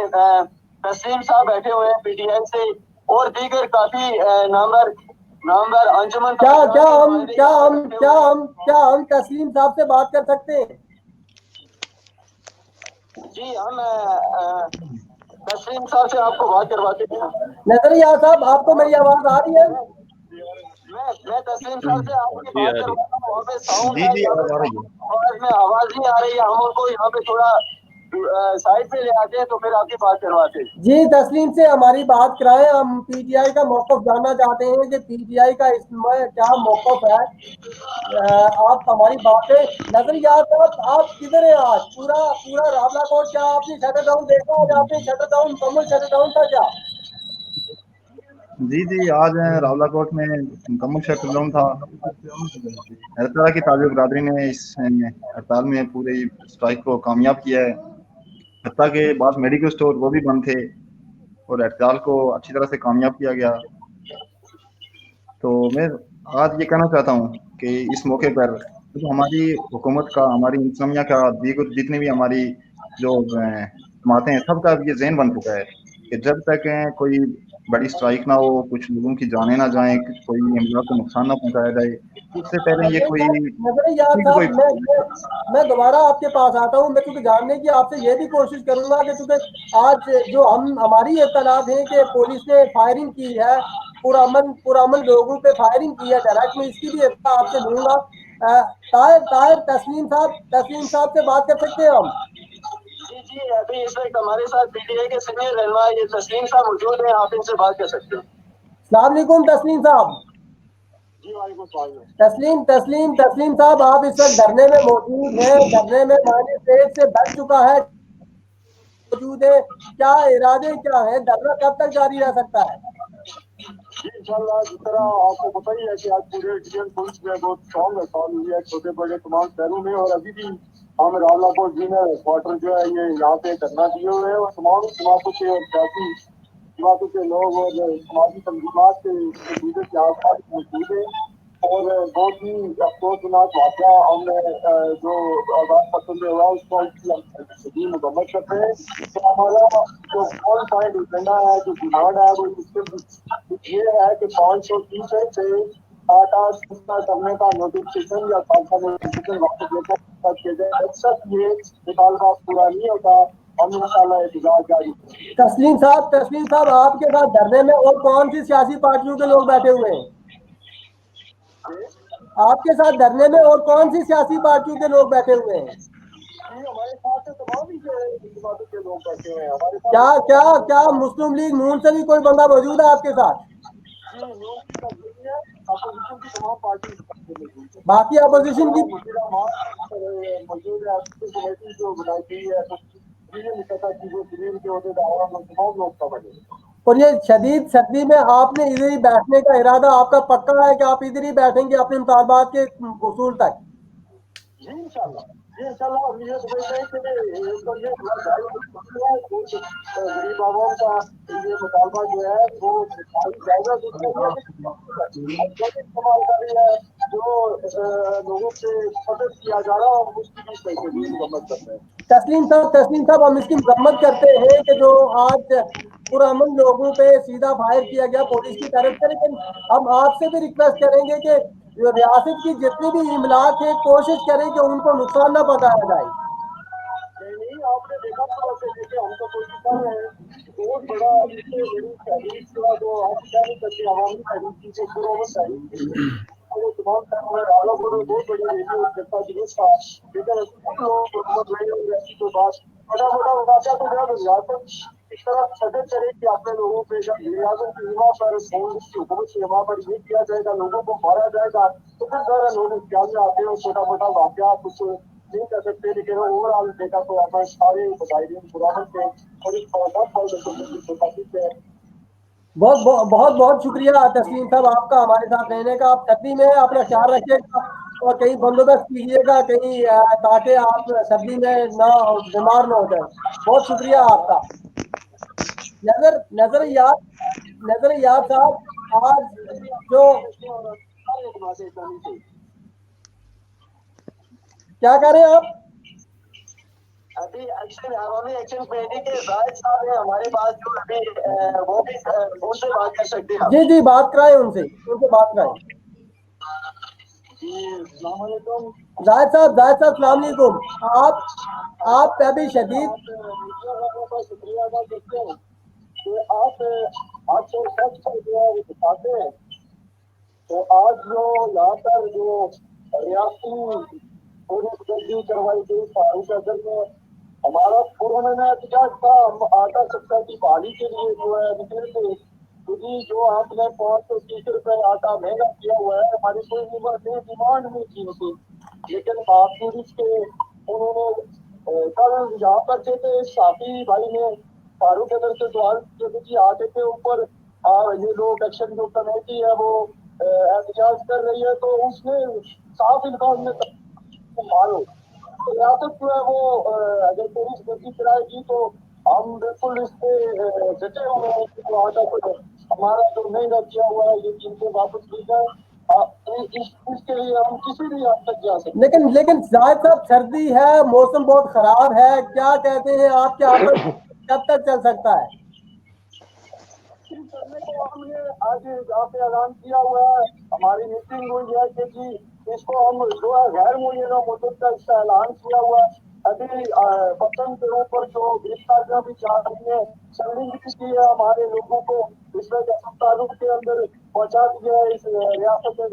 तस्लीम साहब बैठे हुए हैं पीटीआई से और दीगर काफी नामवर अंजुमन। क्या हम तस्लीम साहब से बात कर सकते हैं? जी हम तस्लीम साहब से आपको बात करवाते हैं। नजरिया साहब आपको मेरी आवाज आ रही है? मैं तस्लीम साहब से आपकी बात करवाता हूँ। वहाँ पे साउंड जी जी आवाज आ रही है। और में आवाज नहीं आ रही है। हम उनको यहाँ पे थोड़ा साइड पे ले आते हैं तो फिर आपकी बात करवाते हैं। जी तस्लीम से हमारी बात कराएं। हम पीटीआई का मौक़िफ़ जानना चाहते हैं कि पीटीआई का इसमें क्या मौक़िफ़ है। आप हमारी बातें नजरिया साहब आप किधर हैं आज? पूरा रावला कोट क्या आपने शटर डाउन देखा? आज आपने शटर डाउन मुकम्मल शटर डाउन था क्या? जी जी आज रावलाकोट में मुकम्मल शटडाउन था। हर तरह की ताजिर बरादरी ने इस हड़ताल में पूरी स्ट्राइक को कामयाब किया है। हत्ता के बाद मेडिकल स्टोर वो भी बंद थे और हड़ताल को अच्छी तरह से कामयाब किया गया। तो मैं आज ये कहना चाहता हूँ कि इस मौके पर जो हमारी हुकूमत का, हमारी इंतजामिया का, दीगर जितनी भी हमारी जो जमातें हैं, सबका ये ज़हन बन चुका है कि जब तक कोई बड़ी स्ट्राइक ना हो, कुछ लोगों की जानें ना जाएं, कोई अमलाक को नुकसान ना पहुंचाया जाए, उससे पहले ये कोई मैं दोबारा आपके पास आता हूँ। मैं क्योंकि जानने की आपसे ये भी कोशिश करूंगा कि क्योंकि आज जो हमारी इत्तलात है कि पुलिस ने फायरिंग की है, पुरअमन लोगों पे फायरिंग की है डायरेक्ट, में इसकी भी इत्तला आपसे लूंगा। ताहिर तस्लीम साहब से बात कर सकते हैं हम? जी अभी इस वक्त हमारे साथ पीटीआई के सीनियर रहनुमा ये तस्लीम साहब मौजूद हैं। आप इनसे बात कर सकते हैं। अस्सलाम वालेकुम तस्लीम साहब। जी वालेकुम सलाम। तस्लीम साहब आप इस वक्त धरने में मौजूद हैं। धरने में मानी पेट से बढ़ चुका है, मौजूद है। क्या इरादे क्या है? धरना कब तक जारी रह सकता है? इंशाल्लाह जिस तरह आपको पता ही है कि आज पूरे इंडियन पुलिस में बहुत स्ट्रॉन्ग हड़ताल हुई है छोटे बड़े तमाम शहरों में। और अभी भी हम रावलाकोट जिला क्वार्टर जो है ये यहाँ पे धरना दिए हुए हैं और तमाम जमातों के और सियासी जमातों के लोग और समाजी तंजीमात के लीडर के आसपास मौजूद है। और बहुत ही अफसोसनाक वाक़या हमने जो आज़ाद पसंद में हुआ उसको हम मुकम्मल करते हैं। तो हमारा जो कॉल पॉइंट एजेंडा है, जो डिमांड है, वो ये है कि 530 से 8 करने का नोटिफिकेशन या नोटिफिकेशन वापस लेकर किया जाए। जब तक ये मुतालबा पूरा नहीं होता हम इंशाल्लाह एहतजाज जारी करेंगे। तस्लीम साहब आपके साथ धरने में और कौन सी सियासी पार्टियों के लोग बैठे हुए हैं? आपके साथ धरने में और कौन सी सियासी पार्टियों के लोग बैठे हुए हैं? हमारे साथ तमाम ही जमातों के लोग बैठे हुए हैं। हमारे साथ क्या मुस्लिम लीग नून से भी कोई बंदा मौजूद है आपके साथ? तमाम पार्टी बाकी अपोजिशन की मौजूद है कमेटी जो बनाई गई है तमाम लोग का बने। और ये शदीद सर्दी में आपने इधर ही बैठने का इरादा आपका पक्का है कि आप इधर ही बैठेंगे अपने मुतालबात के उसूल तक? जी इंशाल्लाह हम ये समझते हैं कि गरीब आवाम का ये मुतालबा जो है वो जायजा इस्तेमाल कर रही है जो लोगों से मदद किया जा रहा है और उसकी मुकम्मल कर रहे हैं। तस्लीम साहब हम इसकी मरम्मत करते हैं कि जो आज पुरअमन लोगों पे सीधा फायर किया गया पुलिस की तरफ से। लेकिन हम आपसे भी रिक्वेस्ट करेंगे कि जो रियासत की जितनी भी इमलाक है कोशिश करें कि उनको नुकसान न पहुंचाया जाए। नहीं आपने देखा तो हम तो कोशिश कर रहे हैं बहुत बड़ा इससे बड़ी तहरीक का जो आप क्या नहीं करते आवामी तहरीक की जो पुरअमन तहरीक थी वो तमाम तरह रावला को बहुत बड़ी रेडियो जनता जुलूस था लेकिन सब लोग मोहम्मद रेडियो ऐसी तो बात बड़ा बड़ा वाक़या तो जब रियासत इस तरह सदर करे कि अपने लोगों पे रियासत की सीमा पर कांग्रेस की हुकूमत की सीमा पर ये किया जाएगा लोगों को मारा जाएगा तो फिर सारा लोग क्या में आते हैं छोटा मोटा वाक़या कुछ नहीं कर सकते लेकिन ओवरऑल देखा तो हमारे सारे मुजाहिदीन पुराने थे और इस बहुत बहुत बहुत शुक्रिया तस्लीम साहब आपका हमारे साथ रहने का। आप सर्दी में अपना ख्याल रखिएगा और कहीं बंदोबस्त कीजिएगा कहीं ताकि आप सर्दी में ना बीमार ना हो जाए। बहुत शुक्रिया आपका। नजर याद साहब आज जो क्या कह रहे हैं आप? अभी अवामी एक्शन कमेटी के जाहिद साहब हैं हमारे पास जो अभी वो भी उनसे बात कर सकते हैं। जी बात कराएं उनसे बात कराएं। जाहिद साहब अस्सलाम वालेकुम। आप पे भी शदीद शुक्रिया अदा करते हैं कि आप आज जो सच जो है दिखाते हैं तो आज जो यहाँ पर जो रियासती पुलिस गर्दी करवाई गई फारूक अजहर में हमारा पुराना एहतजाज था। हम आटा सब्जा की बहाली के लिए जो है निकले थे क्योंकि जो आपने 530 रुपए आटा महंगा किया हुआ है हमारी कोई डिमांड नहीं थी उनकी लेकिन बावजूद इसके उन्होंने कल यहाँ पर थे साफी भाई ने फारूक अजहर से सवाल किए कि आटे के ऊपर ये लोग एक्शन जो कमेटी है वो एहतजाज कर रही है तो उसने साफ इल्जाम में मारो तो रियासत जो है वो अगर पुलिस गलती कराएगी तो हम बिल्कुल इस पे डटे हुए हैं कि जो आटा को हमारा जो महंगा किया हुआ है ये कीमतें वापस ली जाए। इसके लिए हम किसी भी हद तक जा सकते लेकिन जाहिद साहब सर्दी है मौसम बहुत खराब है क्या कहते हैं आपके यहाँ पर कब तक चल सकता है? करने को हमने आज यहाँ पे ऐलान किया हुआ है हमारी मीटिंग हुई है कि इसको हम जो है गैर मुय्यना मुद्दत का इसका ऐलान किया हुआ है। अभी पतन के ऊपर जो गिरफ्तारियां भी जा रही है संदिग्ध की है हमारे लोगों को इसमें ताल्लुक के अंदर पहुंचा दिया है इस रियासत में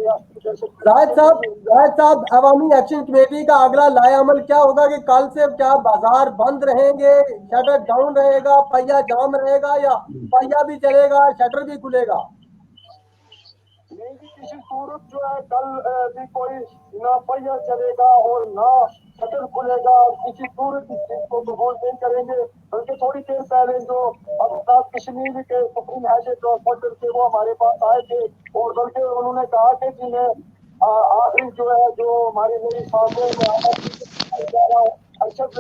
जाहिद साहब अवामी एक्शन कमेटी का अगला लाएअमल क्या होगा कि कल से क्या बाजार बंद रहेंगे शटर डाउन रहेगा पहिया जाम रहेगा या पहिया भी चलेगा शटर भी खुलेगा? नहीं किसी सूरत जो है कल भी कोई ना पहिया चलेगा और ना शटर खुलेगा किसी सूरत इस चीज को कबूल नहीं करेंगे बल्कि थोड़ी देर पहले जो अफताब कश्मीर के सुप्रीम हैशे ट्रांसपोर्टर थे वो हमारे पास आए थे और बल्कि उन्होंने कहा कि जिन्हें आखिरी जो है जो हमारी मेरी सांसों में अरशद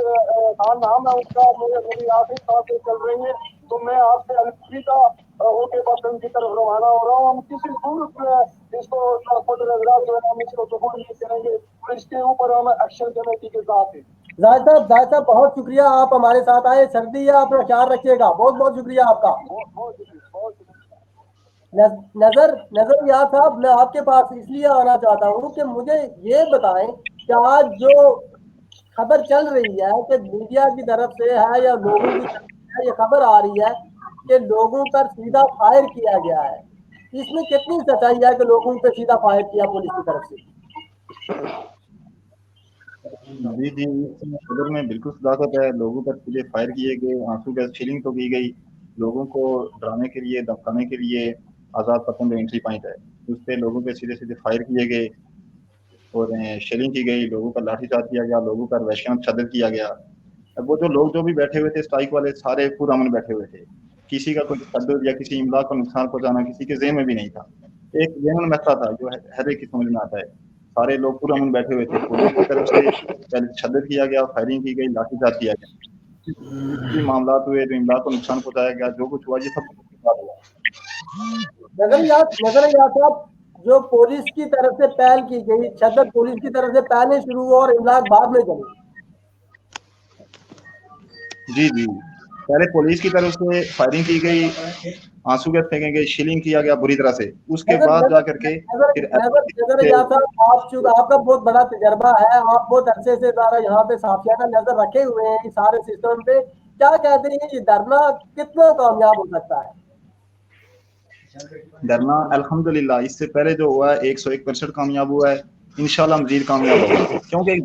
खान नाम है उसका मेरी आखिरी सांसें चल रही है तो मैं आपसे अलविदा होके वतन की तरफ रवाना हो रहा हूँ। हम किसी सूरत में इसको ट्रांसपोर्टर हजरात जो है हम इसको कबूल नहीं करेंगे और इसके ऊपर हम एक्शन कमेटी के साथ हैं। जाहिद साहब बहुत शुक्रिया आप हमारे साथ आए। सर्दी है अपना ख्याल रखिएगा। बहुत शुक्रिया आपका। नजर याद साहब मैं आपके पास इसलिए आना चाहता हूँ कि मुझे ये बताएं कि आज जो खबर चल रही है कि मीडिया की तरफ से है या लोगों की तरफ से ये खबर आ रही है कि लोगों पर सीधा फायर किया गया है इसमें कितनी सच्चाई है कि लोगों पे सीधा फायर किया पुलिस की तरफ से? जी खबर में बिल्कुल सदाकत है। लोगों पर सीधे फायर किए गए आंसू गैस फिलिंग तो की गई लोगों को डराने के लिए धमकाने के लिए आज़ाद पसंद एंट्री पॉइंट है उस पर लोगों पे सीधे फायर किए गए और शेलिंग की गई लोगों पर लाठीचार्ज किया गया लोगों पर वहशियाना तशद्दुद किया गया। अब वो जो लोग जो भी बैठे हुए थे स्ट्राइक वाले सारे पुरअमन बैठे हुए थे किसी का कोई तशद्दुद या किसी इमलाक को नुकसान पहुंचाना किसी के ज़हन में भी नहीं था। एक जेनुइन मसला था जो हर एक की समझ में आता है। सारे लोग पुरअमन बैठे हुए थे पुलिस की तरफ से पहले तशद्दुद किया गया फायरिंग की गई लाठीचार्ज किया गया जो मामला हुए जो इमलाक को नुकसान पहुंचाया गया जो कुछ हुआ ये सब हुआ। नजर साहब जो पुलिस की तरफ से पहल की गई तशद्दुद पुलिस की तरफ से पहले शुरू हुआ और इमलाक बाद में चली। जी पहले पुलिस की तरफ से फायरिंग की गई आंसू गैस फेंके गए शिलिंग किया गया बुरी तरह से उसके बाद जाकर के आपका बहुत बड़ा तजर्बा है आप बहुत अरसे से यहाँ पे साफियाना नजर रखे हुए हैं इस सारे सिस्टम पे क्या कहते हैं ये धरना कितना कामयाब हो सकता है? धरना अल्हम्दुलिल्लाह इससे पहले जो हुआ है 101% कामयाब हुआ है, इंशाल्लाह मजीद कामयाब होगा। क्योंकि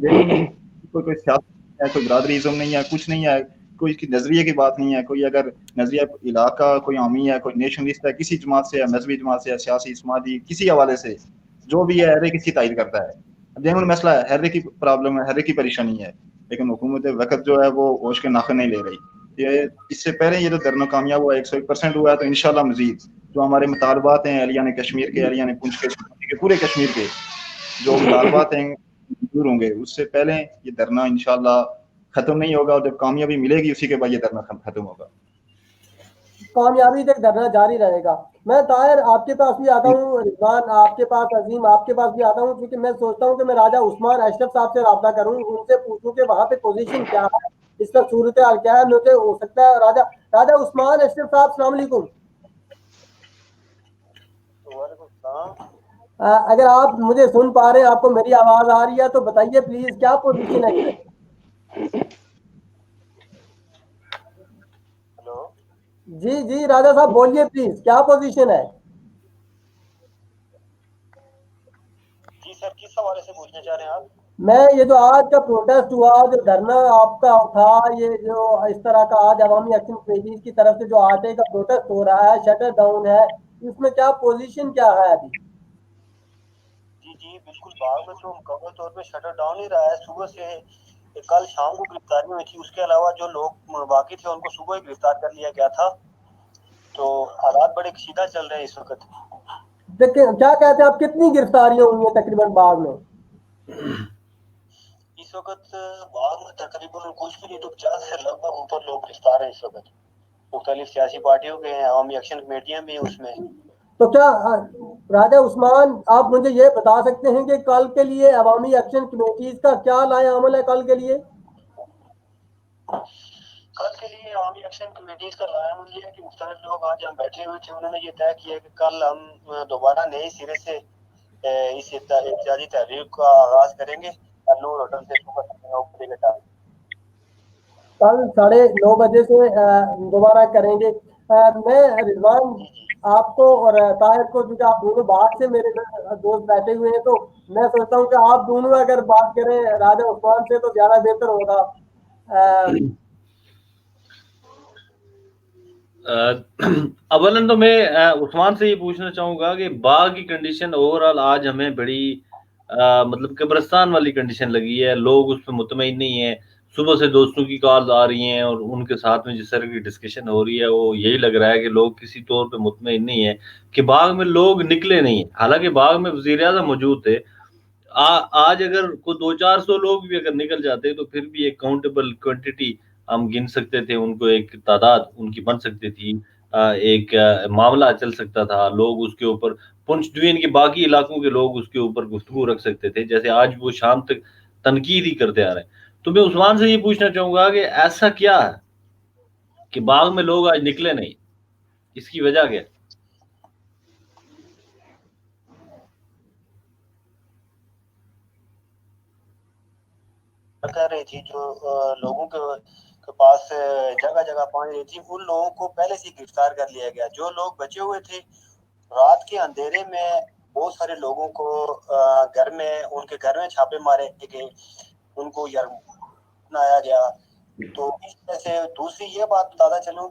कोई सियासत है, कोई बरादरीज़म नहीं है, कुछ नहीं है, कोई की नजरिए की बात नहीं है। कोई अगर नजरिया इलाका कोई आमी है, कोई नेशनलिस्ट है, किसी जमात से है, मजहबी जमात से है, सियासी समाजी किसी हवाले से जो भी है, हर एक इसकी तायद करता है। अब मसला है, हर एक की प्रॉब्लम है, हर एक की परेशानी है, लेकिन हुकूमत वक्त जो है वो होश के नाखुन नहीं ले रही। ये इससे पहले ये जो धरना कामयाब हुआ 101% हुआ है, तो इंशाल्लाह मजीद जो हमारे मुतालबात हैं अलियान कश्मीर के, अलियान पुंछ के, पूरे कश्मीर के जो मुतालबात हैं दूर होंगे। उससे पहले ये धरना इंशाल्लाह खत्म नहीं होगा, और जब कामयाबी मिलेगी उसी के बाद ये धरना खत्म होगा। कामयाबी तक धरना जारी रहेगा। मैं ताहिर आपके पास भी आता हूँ, रिजवान आपके पास, अजीम आपके पास भी आता हूँ, क्योंकि मैं सोचता हूँ कि मैं राजा उस्मान अशरफ साहब से रब्ता करूँ, उनसे पूछूं कि वहाँ पे पोजीशन क्या है, इसका सूरत हाल क्या है। मुझे हो सकता है राजा उस्मान अशरफ साहब, अस्सलाम वालेकुम। अगर आप मुझे सुन पा रहे हैं, आपको मेरी आवाज आ रही है, तो बताइए प्लीज क्या पोजीशन है? जी राजा साहब बोलिए प्लीज, क्या पोजीशन है? जी सर, किस हवाले से पूछना चाह रहे हैं आप? मैं ये जो आज का प्रोटेस्ट हुआ, जो धरना आपका था, ये जो इस तरह का आज अवामी एक्शन कमेटी की तरफ से जो आटे का प्रोटेस्ट हो रहा है, शटर डाउन है, इसमें क्या पोजीशन क्या है अभी? जी बिल्कुल, बाग में तो मुकम्मल तौर पे शटर डाउन ही रहा है। सुबह से कल शाम को गिरफ्तारी हुई थी, उसके अलावा जो लोग बाकी थे उनको सुबह ही गिरफ्तार कर लिया गया था। तो हालात बड़े कशीदा चल रहे हैं इस वक्त। देखिए क्या कहते हैं आप, कितनी गिरफ्तारियां हुई हैं तकरीबन बाग में? इस वक्त बाग में तकरीबन कुछ भी नहीं तो 50 से लगभग ऊपर लोग गिरफ्तार हैं इस वक्त। मुख्तलिफ सियासी पार्टियों के हैं, अवामी एक्शन कमेटियां भी हैं उसमें। तो क्या राजा उस्मान आप मुझे ये बता सकते हैं कि कल के लिए अवामी एक्शन कमेटीज का क्या लाए अमल है? कल के लिए अवामी एक्शन कमेटीज का लाया अमल ये है कि मुख्तलिफ लोग आज हम बैठे हुए थे, उन्होंने ये तय किया कि कल हम दोबारा नए सिरे से इस एहतजाजी तहरीक का आगाज करेंगे। नूर होटल से सुबह 9 बजे के टाइम, कल 9:30 बजे से दोबारा करेंगे। मैं रिजवान आपको और ताहिर को, क्योंकि आप दोनों बाहर से मेरे दोस्त बैठे हुए हैं, तो मैं सोचता हूँ कि आप दोनों अगर बात करें राजा उस्मान से तो ज्यादा बेहतर होगा। अवलन तो मैं उस्मान से ये पूछना चाहूंगा कि बाग की कंडीशन ओवरऑल आज हमें बड़ी मतलब कब्रिस्तान वाली कंडीशन लगी है। लोग उस पर मुतमईन नहीं है। सुबह से दोस्तों की कॉल आ रही हैं और उनके साथ में जिस तरह की डिस्कशन हो रही है, वो यही लग रहा है कि लोग किसी तौर पे मुतमईन नहीं है कि बाग में लोग निकले नहीं है। हालांकि बाग में वज़ीर आज़म मौजूद थे। आज अगर कोई 200-400 लोग भी अगर निकल जाते तो फिर भी एक काउंटेबल क्वांटिटी हम गिन सकते थे, उनको एक तादाद उनकी बन सकती थी, एक मामला चल सकता था, लोग उसके ऊपर पुंछ डिवीजन के बाकी इलाकों के लोग उसके ऊपर गुफ्तगू रख सकते थे, जैसे आज वो शाम तक तनकीद ही करते आ रहे हैं। तो मैं उस्मान से ये पूछना चाहूंगा कि ऐसा क्या है कि बाग में लोग आज निकले नहीं, इसकी वजह क्या है? कर रही थी जो लोगों के पास जगह जगह पहुंच रही थी, उन लोगों को पहले से गिरफ्तार कर लिया गया। जो लोग बचे हुए थे, रात के अंधेरे में बहुत सारे लोगों को उनके घर में छापे मारे गए, उनको बनाया गया। तो इस तरह से दूसरी ये बात बताता चलूं,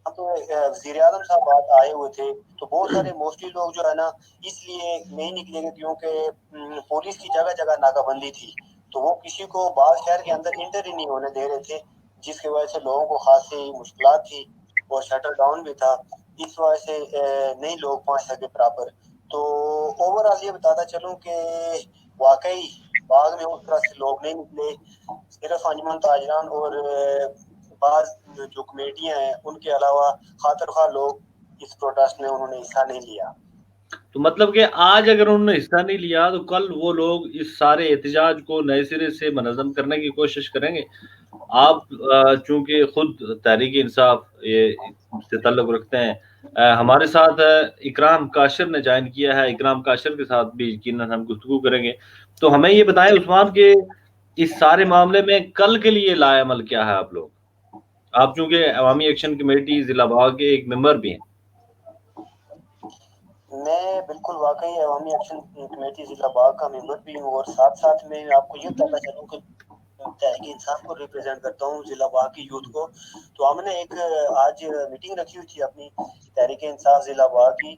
वज़ीर आज़म साहब बात आए हुए थे, तो बहुत सारे मोस्टली लोग जो है ना इसलिए नहीं निकलेंगे क्योंकि पुलिस की जगह जगह नाकाबंदी थी, तो वो किसी को बाग शहर के अंदर इंटर ही नहीं होने दे रहे थे, जिसकी वजह से लोगों को खासी मुश्किलात थी और शटर डाउन भी था। इस वजह से नहीं लोग पहुंच सके प्रॉपर। तो ओवरऑल ये बताता चलूं कि वाकई बाग में उस तरह से लोग नहीं निकले, सिर्फ अंजुमन ताजरान और बाज जो कमेटियां हैं उनके अलावा खातिर खा लोग इस प्रोटेस्ट में उन्होंने हिस्सा नहीं लिया। तो मतलब कि आज अगर उन्होंने हिस्सा नहीं लिया तो कल वो लोग इस सारे एहतजाज को नए सिरे से मनज़म करने की कोशिश करेंगे। आप चूंकि खुद तहरीक इंसाफ ये से ताल्लुक़ रखते हैं, हमारे साथ इकराम काशिर ने ज्वाइन किया है। इकराम काशिर के साथ भी यकीनन हम गुफ्तगू करेंगे। तो हमें ये बताएं उस्मान के इस सारे मामले में कल के लिए लाएअमल क्या है आप लोग? आप चूंकि अवामी एक्शन कमेटी जिला बाग के एक मेंबर भी हैं। मैं बिल्कुल वाकई अवामी एक्शन कमेटी जिला बाग का मेंबर भी हूँ, और साथ साथ मैं आपको ये बताना चाहूँ कि तहरीक इंसाफ को रिप्रेजेंट करता हूँ, जिला बाग की यूथ को। तो हमने एक आज मीटिंग रखी हुई थी अपनी तहरीक इंसाफ जिला बाग की।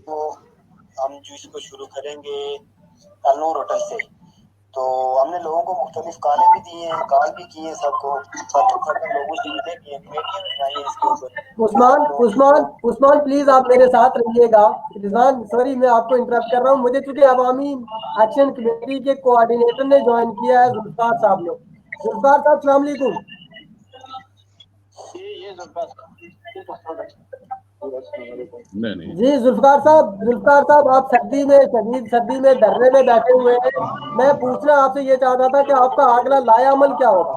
तो हम जो इसको शुरू करेंगे अलनूर होटल से, तो हमने लोगों को मुख्तलिफ कॉलें भी दी हैं, कॉल भी किए सबको, लोगों से मिले भी हैं, कमेटियां भी बनाई हैं इसके ऊपर। उस्मान प्लीज आप मेरे साथ रहिएगा। रिजवान सॉरी मैं आपको इंटरप्ट कर रहा हूँ, मुझे चूंकि अवामी एक्शन कमेटी के कोऑर्डिनेटर ने ज्वाइन किया है, जुल्फकार साहब ने। जुल्फकार साहब अस्सलाम वालेकुम। जी जुल्फकार साहब आप सर्दी में शदीद सर्दी में धरने में बैठे हुए हैं। मैं पूछना आपसे ये चाहता था कि आपका अगला लाया अमल क्या होगा?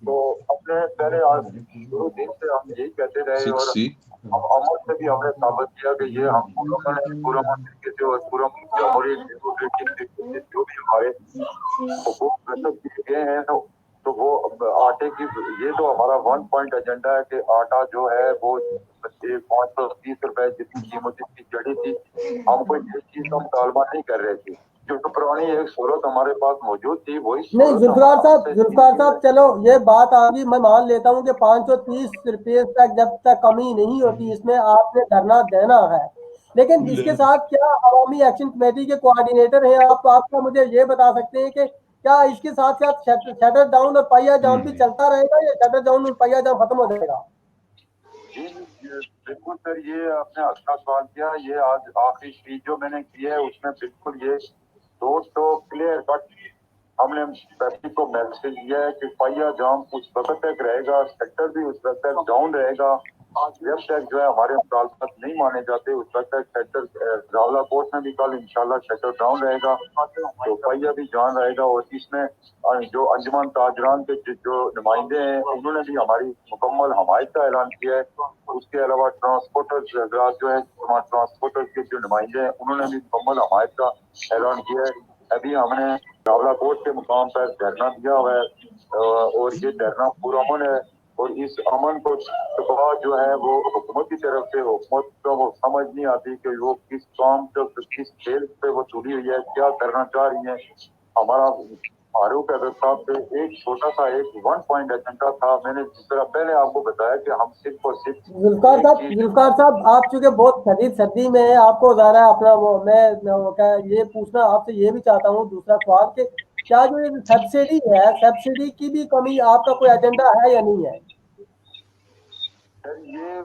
तो अपने पहले शुरू दिन से हम यही कहते रहे, और हम अमल से भी हमने साबित किया कि ये हम पूरा तरीके से और पूरा जो भी हमारे दिए हैं तो वो आटे की, ये तो हमारा 1 पॉइंट एजेंडा है कि आटा जो है वो 530 रुपए जितनी कीमत इसकी जड़ी थी, हम कोई नई चीज का मुतालबा नहीं कर रहे थे, जो पुरानी एक सूरत हमारे पास मौजूद थी वही नहीं जुल्फकार साहब चलो ये बात आपकी मैं मान लेता हूँ कि 530 रुपये तक जब तक कमी नहीं होती इसमें आपने धरना देना है, लेकिन इसके साथ क्या अवामी एक्शन कमेटी के कोऑर्डिनेटर हैं आप, आपका मुझे ये बता सकते हैं कि क्या इसके साथ साथ शटर डाउन और पहिया जाम भी चलता रहेगा या शटर डाउन और पहिया जाम खत्म हो जाएगा? बिल्कुल सर, ये आपने अच्छा सवाल किया। ये आज आखिरी स्पीच जो मैंने की है उसमें बिल्कुल ये तो क्लियर कट हमने पब्लिक को मैसेज दिया है कि पहिया जाम उस वक्त तक रहेगा, सेक्टर भी उस वक्त तक डाउन रहेगा, जब तक जो है हमारे मुतालबात नहीं माने जाते उस वक्त तक सेक्टर रावला कोर्ट में भी कल इंशाल्लाह सेक्टर डाउन रहेगा, तो पहिया भी जान रहेगा। और इसमें जो अंजुमन ताजरान के जो नुमाइंदे हैं उन्होंने भी हमारी मुकम्मल हमायत का ऐलान किया है। उसके अलावा ट्रांसपोर्टर्स जो है ट्रांसपोर्टर्स के जो नुमाइंदे हैं उन्होंने भी मुकम्मल हमायत का ऐलान किया है। अभी हमने रावला कोर्ट के मुकाम पर धरना दिया हुआ है और ये धरना पुरअमन है, और इस अमन को जो है वो हुकूमत की तरफ से हुकूमत को वो समझ नहीं आती कि वो किस काम किस खेल पे वो तुली हुई है, क्या करना चाह रही है। हमारा फारूक अहमद साहब से एक छोटा सा एक 1 पॉइंट एजेंडा था, मैंने जिस तरह पहले आपको बताया कि हम सिर्फ और सिर्फ जुल्फकार साहब आप चूंकि बहुत शदीद सर्दी में है, आपको ज़रा अपना वो मैं क्या ये पूछना आपसे ये भी चाहता हूँ दूसरा सवाल कि क्या जो ये सब्सिडी है, सब्सिडी की भी कमी आपका कोई एजेंडा है या नहीं है? सर ये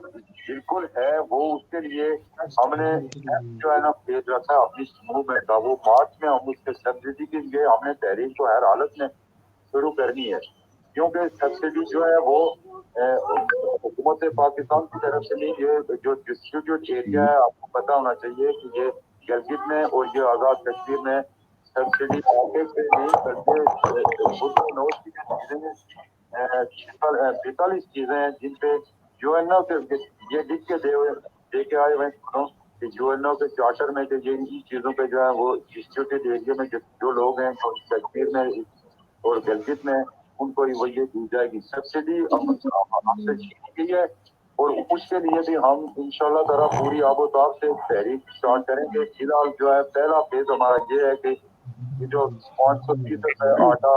बिल्कुल है, वो उसके लिए हमने जो है ना पेज रखा है अपनी मूवमेंट का, वो मार्च में हम उसके सब्सिडी के लिए हमने तहरीक को हर हालत में शुरू करनी है, क्योंकि सब्सिडी जो है वो हुकूमत पाकिस्तान की तरफ से नहीं, ये जो डिस्ट्रीब्यूट एरिया है आपको पता होना चाहिए कि ये गिलगित में और ये आज़ाद कश्मीर में सब्सिडी आगे से नहीं करते, 45 चीजें हैं जिन पे यूएनओ के ये लिख के दे के आए हुए कि यूएनओ के चार्टर में कि ये इन चीजों पे जो है वो डिस्ट्रिब्यूटेड एरिया में जो लोग हैं जो कश्मीर में और गिलगित में उनको वो ये दी जाएगी सब्सिडी हमसे छीनी गई है, और उसके लिए भी हम इंशाल्लाह ताला पूरी आबोताब से तहरीक स्टार्ट करेंगे। फिलहाल जो है पहला फेज हमारा ये है कि जो 530 रुपए आटा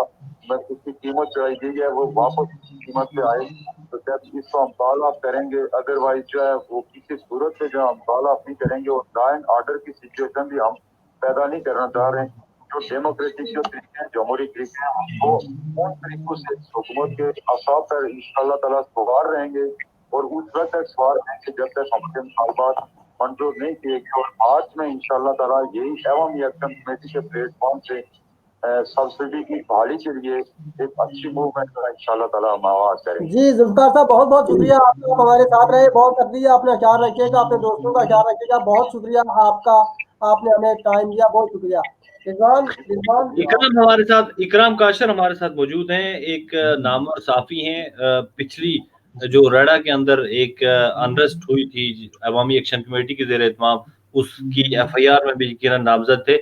उसकी कीमत चढ़ाई गई है वो वापस कीमत पे आए, तो जब इसको हम कॉल ऑफ करेंगे, अदरवाइज जो है वो किसी सूरत में जो हम कॉल ऑफ नहीं करेंगे और लॉ एंड ऑर्डर की सिचुएशन भी हम पैदा नहीं करना चाह रहे हैं। जो डेमोक्रेटिक जो तरीके हैं, जमहूरी तरीके हैं, वो उन तरीकों से हुकूमत के असाब पर इंशाल्लाह ताला सवार रहेंगे, और उस वक्त तक सवार रहेंगे जब तक हमारे मुतालबात मंजूर नहीं किए गए। और आज में इंशाल्लाह ताला यही अवामी एक्शन कमेटी के प्लेटफॉर्म से सब्सिडी की बहाली के लिए एक अच्छी मूवमेंट का इंशाल्लाह ताला हम आवाज करेंगे। जी जुल्फकार साहब बहुत बहुत शुक्रिया, आप हमारे साथ रहे, बहुत शुक्रिया, अपना ख्याल रखिएगा, अपने दोस्तों का ख्याल रखिएगा, बहुत शुक्रिया आपका आपने हमें टाइम दिया, बहुत शुक्रिया। रिजवान इकराम काशर हमारे साथ मौजूद हैं, एक नामवर साफ़ी हैं। पिछली जो रेडा के अंदर एक अनरेस्ट हुई थी अवामी एक्शन कमेटी के ज़ेर एहतमाम, उसकी FIR में भी किरण नामजद थे।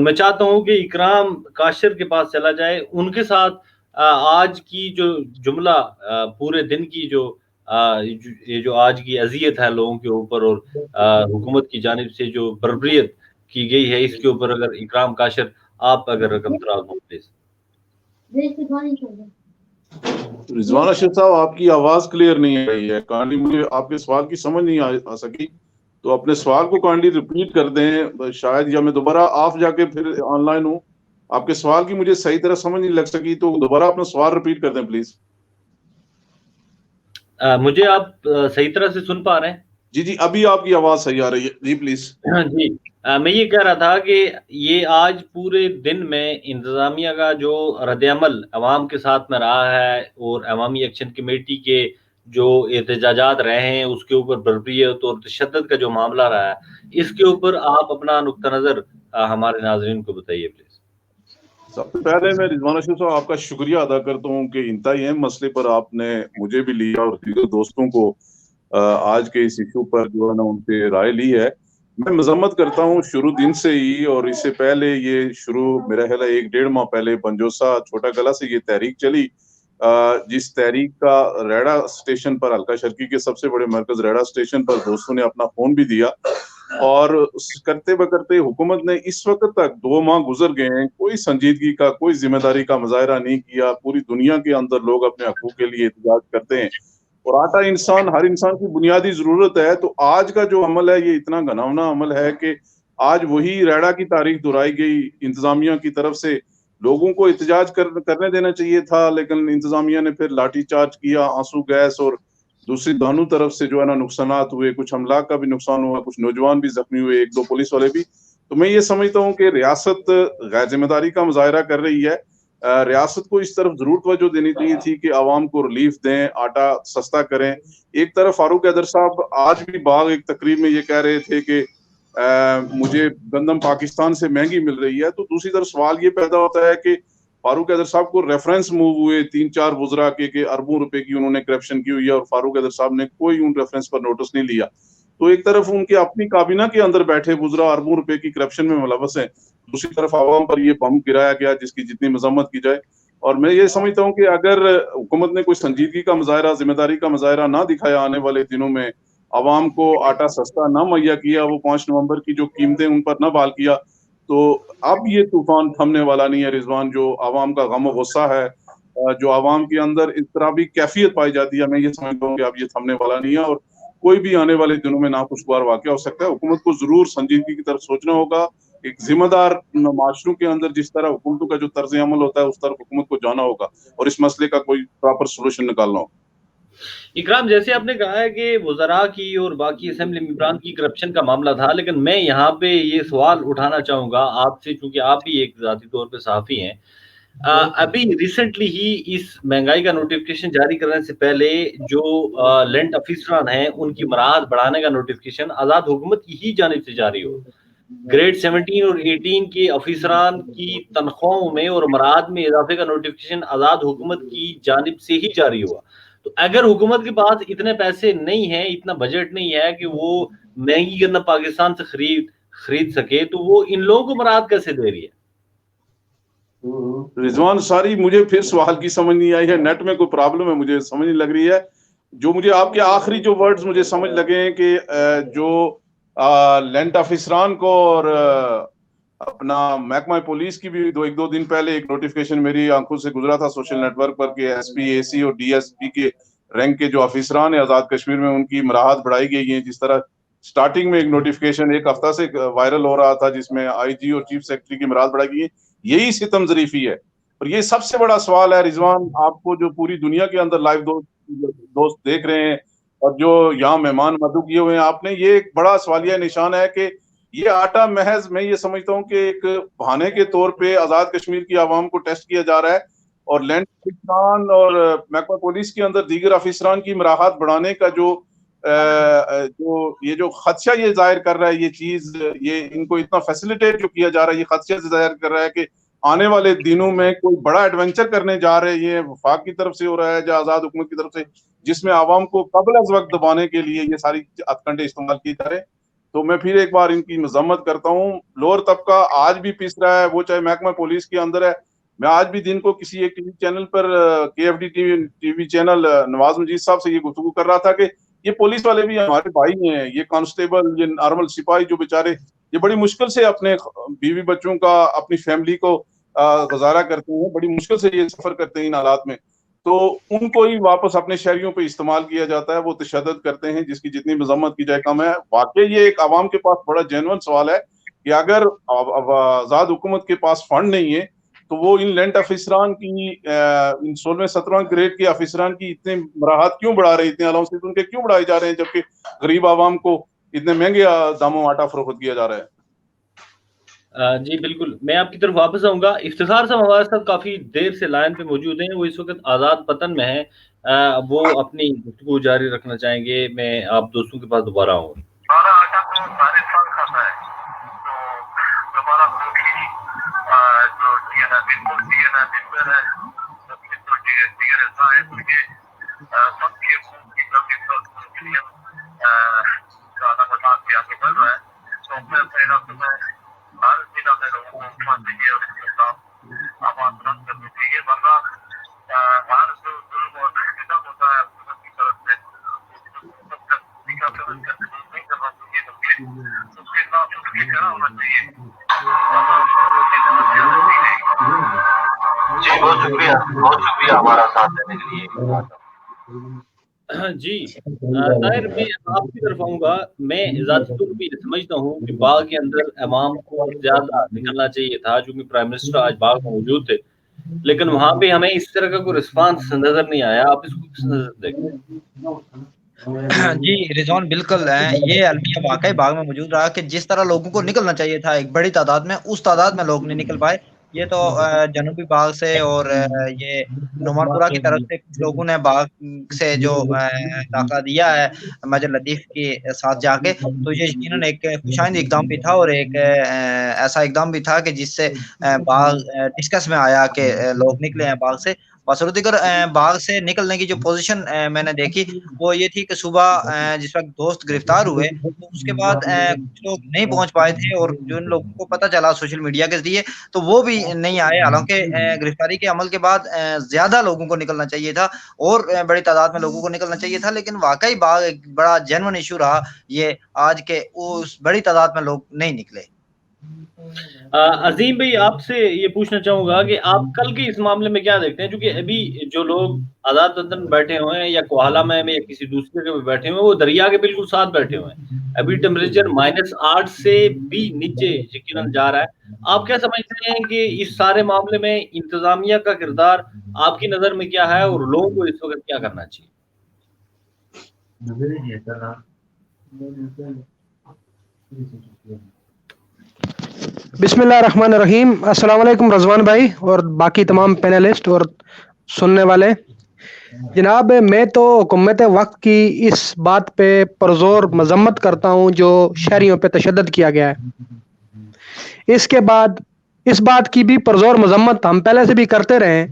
मैं चाहता हूँ कि इकराम काशर के पास चला जाए, उनके साथ आज की जो जुमला पूरे दिन की जो ये जो आज की अजियत है लोगों के ऊपर और हुकूमत की जानिब से जो बर्बरियत की गई है, इसके ऊपर अगर इकराम काशर आप अगर रकम दराज हो प्लीज। रिजवान अशरफ साहब, आपकी आवाज क्लियर नहीं आ रही है। काइंडली मुझे आपके सवाल की समझ नहीं आ सकी, तो अपने सवाल को काइंडली रिपीट कर दें शायद, या मैं दोबारा ऑफ जाके फिर ऑनलाइन हूँ। आपके सवाल की मुझे सही तरह समझ नहीं लग सकी, तो दोबारा अपना सवाल रिपीट कर दें प्लीज। मुझे आप सही तरह से सुन पा रहे हैं? जी जी, अभी आपकी आवाज सही आ रही है जी, प्लीज। जी, मैं ये कह रहा था कि ये आज पूरे दिन में इंतजामिया का जो रद्द-ए-अमल अवाम के साथ में रहा है और अवामी एक्शन कमेटी के जो एहतजाजात रहे हैं उसके ऊपर बर्बरियत और तशद्दुद का जो मामला रहा है, इसके ऊपर आप अपना नुक्ता नज़र हमारे नाज़रीन को बताइए प्लीज। सबसे पहले मैं रिजवान अशरफ साहब आपका शुक्रिया अदा करता हूँ कि इंतहाई अहम मसले पर आपने मुझे भी लिया और दीगर दोस्तों को आज के इस इशू पर जो है ना उनसे राय ली है। मैं मजम्मत करता हूँ शुरू दिन से ही, और इससे पहले ये शुरू मेरा ख्याल है 1-1.5 माह पहले पंजोसा छोटा गला से ये तहरीक चली, जिस तहरीक का रेडा स्टेशन पर हल्का शर्की के सबसे बड़े मरकज रेडा स्टेशन पर दोस्तों ने अपना फोन भी दिया, और करते बकरते हुकूमत ने इस वक्त तक 2 माह गुजर गए हैं, कोई संजीदगी का कोई जिम्मेदारी का मुजाहरा नहीं किया। पूरी दुनिया के अंदर लोग अपने हकूक के लिए एहतजाज करते हैं और आटा हर इंसान की बुनियादी जरूरत है। तो आज का जो अमल है ये इतना घनावना अमल है कि आज वही रेडा की तारीख दोहराई गई। इंतजामिया की तरफ से लोगों को एहतजाज करने देना चाहिए था, लेकिन इंतजामिया ने फिर लाठी चार्ज किया, आंसू गैस, और दूसरी दोनों तरफ से जो है ना नुकसानात हुए, कुछ अमलाक का भी नुकसान हुआ, कुछ नौजवान भी जख्मी हुए, 1-2 पुलिस वाले भी। तो मैं ये समझता हूँ कि रियासत गैर जिम्मेदारी का मुजाहरा कर रही है। रियासत को इस तरफ जरूर तवज्जो देनी चाहिए थी कि आवाम को रिलीफ दें, आटा सस्ता करें। एक तरफ फारूक हैदर साहब आज भी बाग एक तकरीब में ये कह रहे थे कि मुझे गंदम पाकिस्तान से महंगी मिल रही है, तो दूसरी तरफ सवाल ये पैदा होता है कि फारूक हैदर साहब को रेफरेंस मूव हुए 3-4 वुज़रा के अरबों रुपए की उन्होंने करप्शन की हुई है, और फारूक हैदर साहब ने कोई उन रेफरेंस पर नोटिस नहीं लिया। तो एक तरफ उनके अपनी काबीना के अंदर बैठे वुज़रा अरबों रुपए की करप्शन में मुलव्वस हैं, दूसरी तरफ आवाम पर ये बम गिराया गया जिसकी जितनी मजम्मत की जाए। और मैं ये समझता हूँ कि अगर हुकूमत ने कोई संजीदगी का मुजाहरा, जिम्मेदारी का मुजाहरा ना दिखाया, आने वाले दिनों में आवाम को आटा सस्ता ना मुहैया किया, वो 5 नवंबर की जो कीमतें उन पर ना बहाल किया, तो अब ये तूफान थमने वाला नहीं है रिजवान। जो आवाम का गम गुस्सा है, जो आवाम के अंदर इस तरह भी कैफियत पाई जाती है, मैं ये समझता हूँ कि अब ये थमने वाला नहीं है और कोई भी आने वाले दिनों में नाखुशगवार वाक़या हो सकता है। हुकूमत को जरूर संजीदगी की तरफ सोचना होगा। एक जिम्मेदार माशरों के अंदर जिस तरह हुकूमतों का जो तर्ज अमल होता है उस तरफ हुकूमत को जाना होगा और इस मसले का कोई प्रॉपर सोल्यूशन निकालना होगा। इकराम, जैसे आपने कहा है कि वज़रा की और बाकी असेंबली मेंबरान की करप्शन का मामला था, लेकिन मैं यहाँ पे ये सवाल उठाना चाहूँगा आपसे, चूंकि आप भी एक ज़ाती तौर पे सहाफ़ी हैं। अभी रिसेंटली ही इस महंगाई का नोटिफिकेशन जारी करने से पहले जो लैंड अफिसरान हैं उनकी मराहत बढ़ाने का नोटिफिकेशन आज़ाद हुकूमत की ही जानिब से जारी हो। ग्रेड 17 और 18 के अफिसरान की तनख्वाहों में और मराहत में इजाफे का नोटिफिकेशन आज़ाद हुकूमत की जानिब से ही जारी हुआ। तो अगर हुकूमत के पास इतने पैसे नहीं है, इतना बजट नहीं है कि वो महंगी गन्ना पाकिस्तान से खरीद सके, तो वो इन लोगों को मराहत कैसे दे रही है? रिजवान, सारी मुझे फिर सवाल की समझ नहीं आई है, नेट में कोई प्रॉब्लम है, मुझे समझ नहीं लग रही है। जो मुझे आपके आखिरी जो वर्ड्स मुझे समझ लगे हैं कि जो लैंड अफिसरान को और अपना महकमा पुलिस की भी 1-2 दिन पहले एक नोटिफिकेशन मेरी आंखों से गुजरा था सोशल नेटवर्क पर कि एसपी, एसी और डीएसपी के रैंक के जो अफिसरान है आजाद कश्मीर में उनकी मराहत बढ़ाई गई है। जिस तरह स्टार्टिंग में एक नोटिफिकेशन एक हफ्ता से वायरल हो रहा था जिसमें आईजी और चीफ सेक्रेटरी की मराहत बढ़ाई गई है, यही सितम ज़रीफी है। और ये सबसे बड़ा सवाल है रिजवान, आपको जो पूरी दुनिया के अंदर लाइव दोस्त देख रहे हैं और जो यहाँ मेहमान मदू किए हुए हैं आपने, ये एक बड़ा सवालिया निशान है कि ये आटा महज मैं ये समझता हूँ कि एक बहाने के तौर पे आजाद कश्मीर की आवाम को टेस्ट किया जा रहा है और लैंड अफिसरान और महकमा पुलिस के अंदर दीगर अफिसरान की मराहत बढ़ाने का जो جو یہ خدشہ یہ ظاہر کر رہا ہے یہ چیز، یہ ان کو اتنا فیسیلیٹیٹ جو کیا جا رہا ہے، یہ خدشہ سے ظاہر کر رہا ہے کہ آنے والے دنوں میں کوئی بڑا ایڈونچر کرنے جا رہے ہیں، یہ وفاق کی طرف سے ہو رہا ہے یا آزاد حکومت کی طرف سے، جس میں عوام کو قبل از وقت دبانے کے لیے یہ ساری ہتھ کنڈے استعمال کیے جا رہے ہیں. تو میں پھر ایک بار ان کی مذمت کرتا ہوں. لوور طبقہ آج بھی پس رہا ہے، وہ چاہے محکمہ پولیس کے اندر ہے. میں آج بھی دن کو کسی ایک ٹی وی چینل پر KFD ٹی وی چینل نواز مجید صاحب سے یہ گفتگو کر رہا تھا کہ یہ پولیس والے بھی ہمارے بھائی ہیں، یہ کانسٹیبل، یہ نارمل سپاہی جو بیچارے یہ بڑی مشکل سے اپنے بیوی بچوں کا، اپنی فیملی کو گزارا کرتے ہیں، بڑی مشکل سے یہ سفر کرتے ہیں ان حالات میں. تو ان کو ہی واپس اپنے شہریوں پہ استعمال کیا جاتا ہے، وہ تشدد کرتے ہیں جس کی جتنی مذمت کی جائے کم ہے. واقعی یہ ایک عوام کے پاس بڑا جینون سوال ہے کہ اگر آزاد حکومت کے پاس فنڈ نہیں ہے تو وہ ان لینڈ افسران کی، ان 16ویں 17واں گریڈ کے افسران کی اتنے مراحت کیوں بڑھا رہے ہیں، اتنے الاؤنس ان کے کیوں بڑھائے جا رہے ہیں، جبکہ غریب عوام کو اتنے مہنگے داموں آٹا فروخت کیا جا رہا ہے. جی بالکل، میں آپ کی طرف واپس آؤں گا. افتخار صاحب ہمارے ساتھ کافی دیر سے لائن پہ موجود ہیں، وہ اس وقت آزاد پتن میں ہیں، وہ اپنی گفتگو جاری رکھنا چاہیں گے. میں آپ دوستوں کے پاس دوبارہ آؤں گا. جی بہت شکریہ ہمارا ساتھ دینے کے لیے. جی طاہر، میں آپ کی طرف آؤں گا. میں ذاتی طور پہ یہ سمجھتا ہوں کہ باغ کے اندر عوام کو زیادہ نکلنا چاہیے تھا، چونکہ پرائم منسٹر آج باغ میں موجود تھے، لیکن وہاں پہ ہمیں اس طرح کا کوئی رسپانس نظر نہیں آیا. آپ اس کو کس نظر دیکھتے ہیں؟ جی رضوان، بالکل یہ المیہ واقعی باغ میں موجود رہا کہ جس طرح لوگوں کو نکلنا چاہیے تھا ایک بڑی تعداد میں، اس تعداد میں لوگ نہیں نکل پائے. یہ تو جنوبی باغ سے اور یہ نعمان پورہ کی طرف سے کچھ لوگوں نے باغ سے جو داخلہ دیا ہے میجر لطیف کے ساتھ جا کے، تو یہ یقیناً ایک خوشائند اقدام بھی تھا اور ایک ایسا اقدام بھی تھا کہ جس سے باغ ڈسکس میں آیا کہ لوگ نکلے ہیں باغ سے. بسر دیگر باغ سے نکلنے کی جو پوزیشن میں نے دیکھی وہ یہ تھی کہ صبح جس وقت دوست گرفتار ہوئے تو اس کے بعد کچھ لوگ نہیں پہنچ پائے تھے، اور جو ان لوگوں کو پتہ چلا سوشل میڈیا کے ذریعے تو وہ بھی نہیں آئے. حالانکہ گرفتاری کے عمل کے بعد زیادہ لوگوں کو نکلنا چاہیے تھا اور بڑی تعداد میں لوگوں کو نکلنا چاہیے تھا، لیکن واقعی باغ ایک بڑا جینون ایشو رہا یہ آج کے اس بڑی تعداد میں لوگ نہیں نکلے. عظیم بھائی، آپ سے یہ پوچھنا چاہوں گا کہ آپ کل کے اس معاملے میں کیا دیکھتے ہیں؟ چونکہ ابھی جو لوگ آزاد وطن بیٹھے ہوئے ہیں یا کوہالہ میں یا کسی دوسرے جگہ بیٹھے ہوئے ہیں، وہ دریا کے بالکل ساتھ بیٹھے ہوئے ہیں. ابھی ٹیمپریچر -8 سے بھی نیچے یقیناً جا رہا ہے. آپ کیا سمجھتے ہیں کہ اس سارے معاملے میں انتظامیہ کا کردار آپ کی نظر میں کیا ہے اور لوگوں کو اس وقت کیا کرنا چاہیے؟ بسم اللہ الرحمن الرحیم. السلام علیکم رضوان بھائی اور باقی تمام پینلسٹ اور سننے والے. جناب، میں تو حکومت وقت کی اس بات پہ پرزور مذمت کرتا ہوں جو شہریوں پہ تشدد کیا گیا ہے. اس کے بعد اس بات کی بھی پرزور مذمت ہم پہلے سے بھی کرتے رہے ہیں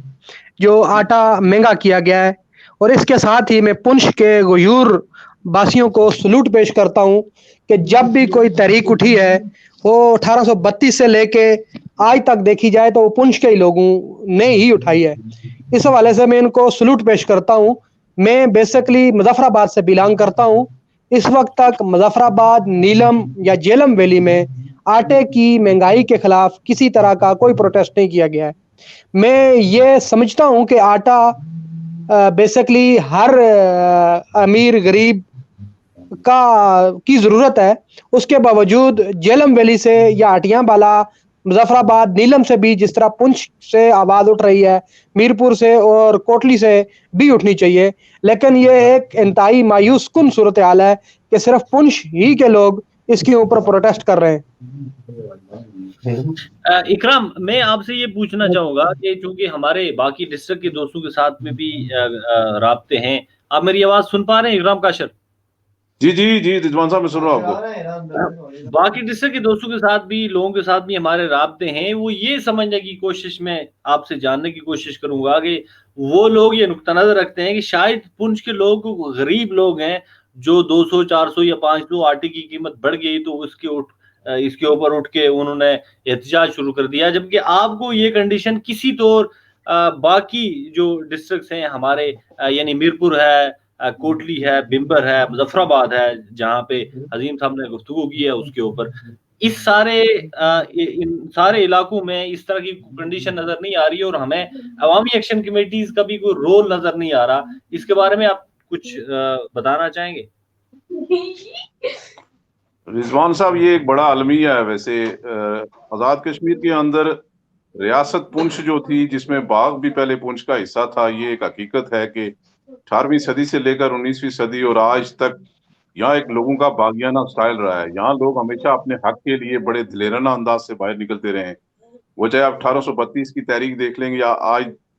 جو آٹا مہنگا کیا گیا ہے. اور اس کے ساتھ ہی میں پنچ کے غیور باسیوں کو سلوٹ پیش کرتا ہوں کہ جب بھی کوئی تحریک اٹھی ہے وہ 1832 سے لے کے آج تک دیکھی جائے تو وہ پنچ کے ہی لوگوں نے ہی اٹھائی ہے. اس حوالے سے میں ان کو سلوٹ پیش کرتا ہوں. میں بیسکلی مظفر آباد سے بلانگ کرتا ہوں. اس وقت تک مظفر آباد، نیلم یا جیلم ویلی میں آٹے کی مہنگائی کے خلاف کسی طرح کا کوئی پروٹیسٹ نہیں کیا گیا ہے. میں یہ سمجھتا ہوں کہ آٹا بیسکلی ہر امیر غریب کی ضرورت ہے. اس کے باوجود جیلم ویلی سے یا اٹیاں بالا، مظفر آباد، نیلم سے بھی جس طرح پنچ سے آواز اٹھ رہی ہے، میرپور سے اور کوٹلی سے بھی اٹھنی چاہیے. لیکن یہ ایک انتہائی مایوس کن صورتحال ہے کہ صرف پنچ ہی کے لوگ اس کے اوپر پروٹیسٹ کر رہے ہیں. اکرام، میں آپ سے یہ پوچھنا چاہوں گا کہ چونکہ ہمارے باقی ڈسٹرکٹ کے دوستوں کے ساتھ میں بھی رابطے ہیں، آپ میری آواز سن پا رہے ہیں اکرام کاشر؟ जी जी जी रिजवान साहब मैं सुन रहा हूँ आपको। बाकी डिस्ट्रिक्ट के दोस्तों के साथ भी, लोगों के साथ भी हमारे राब्ते हैं, वो ये समझने की कोशिश में आपसे जानने की कोशिश करूंगा कि वो लोग ये नुक्ता नजर रखते हैं कि शायद पुंछ के लोग गरीब लोग हैं, जो 200 400 या 500 आटे की कीमत बढ़ गई तो इसके ऊपर उठ के उन्होंने एहतजाज शुरू कर दिया, जबकि आपको ये कंडीशन किसी तौर बाकी जो डिस्ट्रिक्ट्स हैं हमारे, यानी मीरपुर है, कोटली है, बिम्बर है, मुजफ्फराबाद है, जहाँ पे अजीम साहब ने गुफ्तगू की है उसके ऊपर, इन सारे इलाकों में इस तरह की कंडीशन नजर नहीं आ रही है और हमें अवामी एक्शन कमेटीज का भी कोई रोल नजर नहीं आ रहा। इसके बारे में आप कुछ बताना चाहेंगे? रिजवान साहब ये एक बड़ा अलमिया है वैसे। आज़ाद कश्मीर के अंदर रियासत पुंछ जो थी, जिसमें बाग भी पहले पुंछ का हिस्सा था, ये एक हकीकत है कि 18वीं सदी से लेकर 19वीं सदी और आज तक यहाँ एक लोगों का बागियाना स्टाइल रहा है। यहाँ लोग हमेशा अपने हक के लिए बड़े दिलेराना अंदाज से बाहर निकलते रहे हैं। वो चाहे आप 1832 की तारीख देख लेंगे या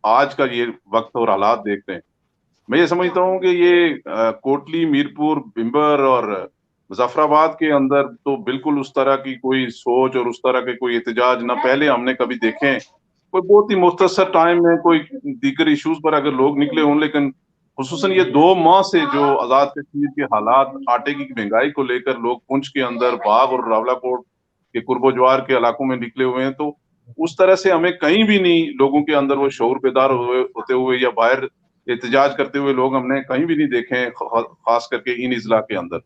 आज का ये वक्त और हालात देख लें। मैं ये समझता हूँ कि ये कोटली, मीरपुर, बिम्बर और मुजफ्फराबाद के अंदर तो बिल्कुल उस तरह की कोई सोच और उस तरह के कोई एहतजाज ना पहले हमने कभी देखे हैं। कोई बहुत ही मुख्तसर टाइम में कोई दीगर इश्यूज पर अगर लोग निकले हों, लेकिन खुसूसन ये 2 माह से जो आज़ाद कश्मीर के हालात, आटे की महंगाई को लेकर लोग पुंछ के अंदर बाग और रावलाकोट के कुर्बोजवार के इलाकों में निकले हुए हैं, तो उस तरह से हमें कहीं भी नहीं लोगों के अंदर वो शऊर बेदार होते हुए या बाहर एहतजाज करते हुए लोग हमने कहीं भी नहीं देखे हैं, खास करके इन इजला के अंदर।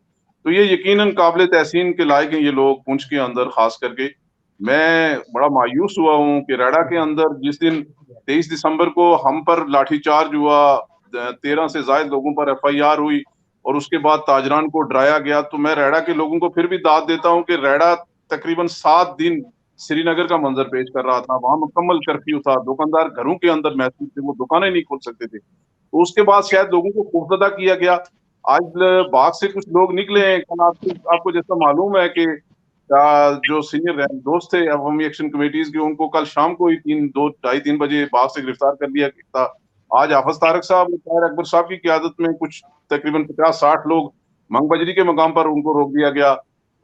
तो ये यकीनन काबिल तहसीन के लायक हैं ये लोग पुंछ के अंदर खास करके। मैं बड़ा मायूस हुआ हूँ कि रेड़ा के अंदर जिस दिन 23 दिसंबर को हम पर लाठीचार्ज हुआ, 13 से ज्यादा लोगों पर FIR हुई और उसके बाद ताजरान को डराया गया, तो मैं रेड़ा के लोगों को फिर भी दाद देता हूँ कि रेड़ा तकरीबन 7 दिन श्रीनगर का मंजर पेश कर रहा था। वहां मुकम्मल कर्फ्यू था, दुकानदार घरों के अंदर महसूस थे, वो दुकानें नहीं खोल सकते थे। तो उसके बाद शायद लोगों को खौफजदा किया गया। आज बाग से कुछ लोग निकले हैं, कल आपको जैसा मालूम है कि जो सीनियर दोस्त थे अवामी एक्शन कमेटीज के, उनको कल शाम को ही 2-2:30-3 बजे बाग से गिरफ्तार कर लिया था। आज हाफिज तारक साहब और ताहिर अकबर साहब की क़यादत में कुछ तकरीबन 50-60 लोग मंग बजरी के मकाम पर उनको रोक दिया गया।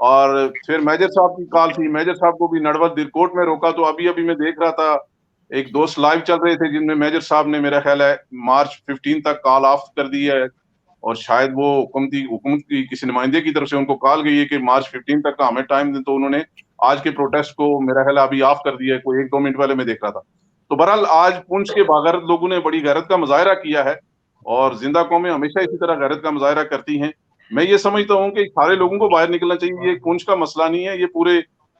और फिर मेजर साहब की कॉल थी, मेजर साहब को भी नड़वत दिलकोट में रोका। तो अभी मैं देख रहा था, एक दोस्त लाइव चल रहे थे जिनमें मेजर साहब ने मेरा ख्याल है मार्च 15 तक कॉल ऑफ कर दी है, और शायद वो हुकूमत की किसी नुमाइंदे की तरफ से उनको कॉल गई है कि मार्च 15 तक का हमें टाइम दें। तो उन्होंने आज के प्रोटेस्ट को मेरा ख्याल अभी ऑफ कर दिया है, कोई 1-2 मिनट पहले मैं देख रहा था। तो बहरहाल आज पुंछ के बागैरत लोगों ने बड़ी गैरत का मुजाहरा किया है और जिंदा कौमें हमेशा इसी तरह गैरत का मुजाहरा करती हैं। मैं ये समझता हूँ कि सारे लोगों को बाहर निकलना चाहिए। ये पुंछ का मसला नहीं है, ये पूरे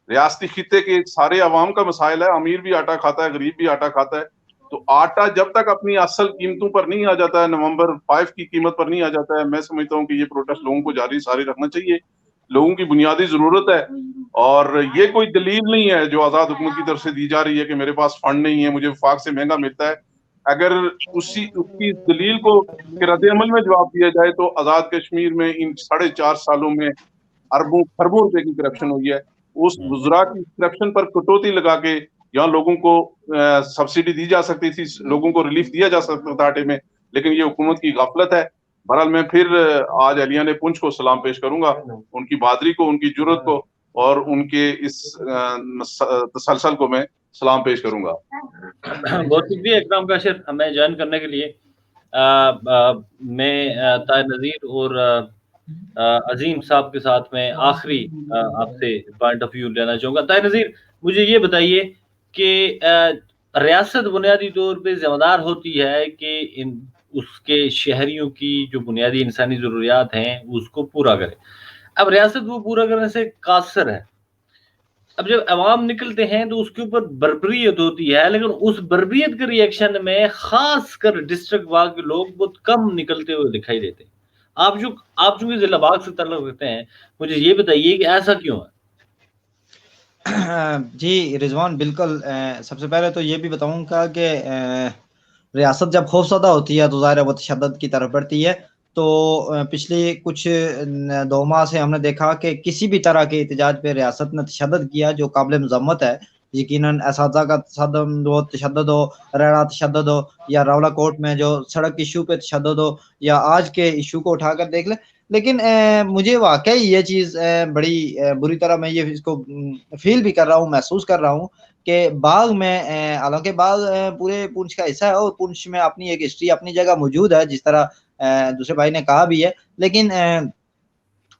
रियासती खित्ते के सारे अवाम का मसाइल है। अमीर भी आटा खाता है, गरीब भी आटा खाता है। तो आटा जब तक अपनी असल कीमतों पर नहीं आ जाता है, नवंबर 5 की कीमत पर नहीं आ जाता है, मैं समझता हूँ कि ये प्रोटेस्ट लोगों को जारी रखना चाहिए। लोगों की बुनियादी जरूरत है और ये कोई दलील नहीं है जो आजाद हुकूमत की तरफ से दी जा रही है कि मेरे पास फंड नहीं है, मुझे वफाक से महंगा मिलता है। अगर उसकी दलील को रद्द-ए-अमल में जवाब दिया जाए तो आजाद कश्मीर में इन 4.5 सालों में अरबों खरबों रुपए की करप्शन हुई है। उस गुजरा की करप्शन पर कटौती लगा के यहाँ लोगों को सब्सिडी दी जा सकती थी, लोगों को रिलीफ दिया जा सकता था आटे में, लेकिन ये हुकूमत की गफलत है। बहरहाल मैं फिर आज अलियाने पुंछ को सलाम पेश करूंगा, उनकी बहादुरी को, उनकी जुर्रत को और उनके इस तसलसल को मैं सलाम पेश करूंगा। बहुत शुक्रिया इकराम काशिर हमें ज्वाइन करने के लिए। मैं ताहिर नज़ीर और अजीम साहब के साथ में आखिरी आपसे पॉइंट ऑफ व्यू लेना चाहूँगा। ताहिर नज़ीर, मुझे ये बताइए कि रियासत बुनियादी तौर पे ज़िम्मेदार होती है कि उसके शहरियों की जो बुनियादी इंसानी ज़रूरियात हैं उसको पूरा करे। अब रियासत वो पूरा करने से कासर है। अब जब अवाम निकलते हैं तो उसके ऊपर बर्बरियत होती है, लेकिन उस बर्बरियत के रिएक्शन में खास कर डिस्ट्रिक्ट बाग के लोग बहुत कम निकलते हुए दिखाई देते हैं। आप चूंकि जिला बाग से ताल्लुक रखते हैं, मुझे ये बताइए कि ऐसा क्यों है? जी रिजवान, बिल्कुल। सबसे पहले तो ये भी बताऊंगा कि रियासत जब खौफजदा होती है तो ज़ाहिर है वो तशद्दुद की तरफ बढ़ती है। तो पिछले कुछ 2 माह से हमने देखा कि किसी भी तरह के एहतजाज पे रियासत ने तशद्दुद किया, जो काबिल मज़म्मत है। यकीनन असातिज़ा का तशद्दुद हो, रेड़ा तशद्दुद हो, या रावलाकोट में जो सड़क इशू पे तशद्दुद हो, या आज के इशू को उठाकर देख ले, لیکن مجھے واقعی یہ چیز بڑی بری طرح میں یہ اس کو فیل بھی کر رہا ہوں، محسوس کر رہا ہوں کہ باغ میں حالانکہ باغ پورے پونچھ کا حصہ ہے اور پونچھ میں اپنی ایک ہسٹری اپنی جگہ موجود ہے، جس طرح دوسرے بھائی نے کہا بھی ہے، لیکن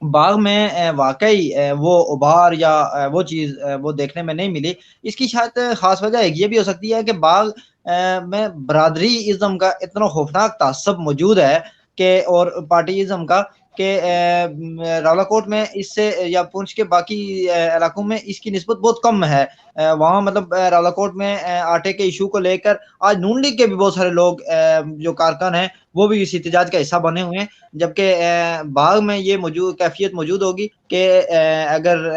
باغ میں واقعی وہ ابھار یا وہ چیز وہ دیکھنے میں نہیں ملی۔ اس کی شاید خاص وجہ ایک یہ بھی ہو سکتی ہے کہ باغ میں برادری ازم کا اتنا خوفناک تعصب موجود ہے کہ اور پارٹی ازم کا کہ راولا کوٹ میں اس سے یا پونچھ کے باقی علاقوں میں اس کی نسبت بہت کم ہے۔ وہاں مطلب راولا کوٹ میں آٹے کے ایشو کو لے کر آج نون لیگ کے بھی بہت سارے لوگ جو کارکن ہیں وہ بھی اس احتجاج کا حصہ بنے ہوئے ہیں، جبکہ باغ میں یہ کیفیت موجود ہوگی کہ اگر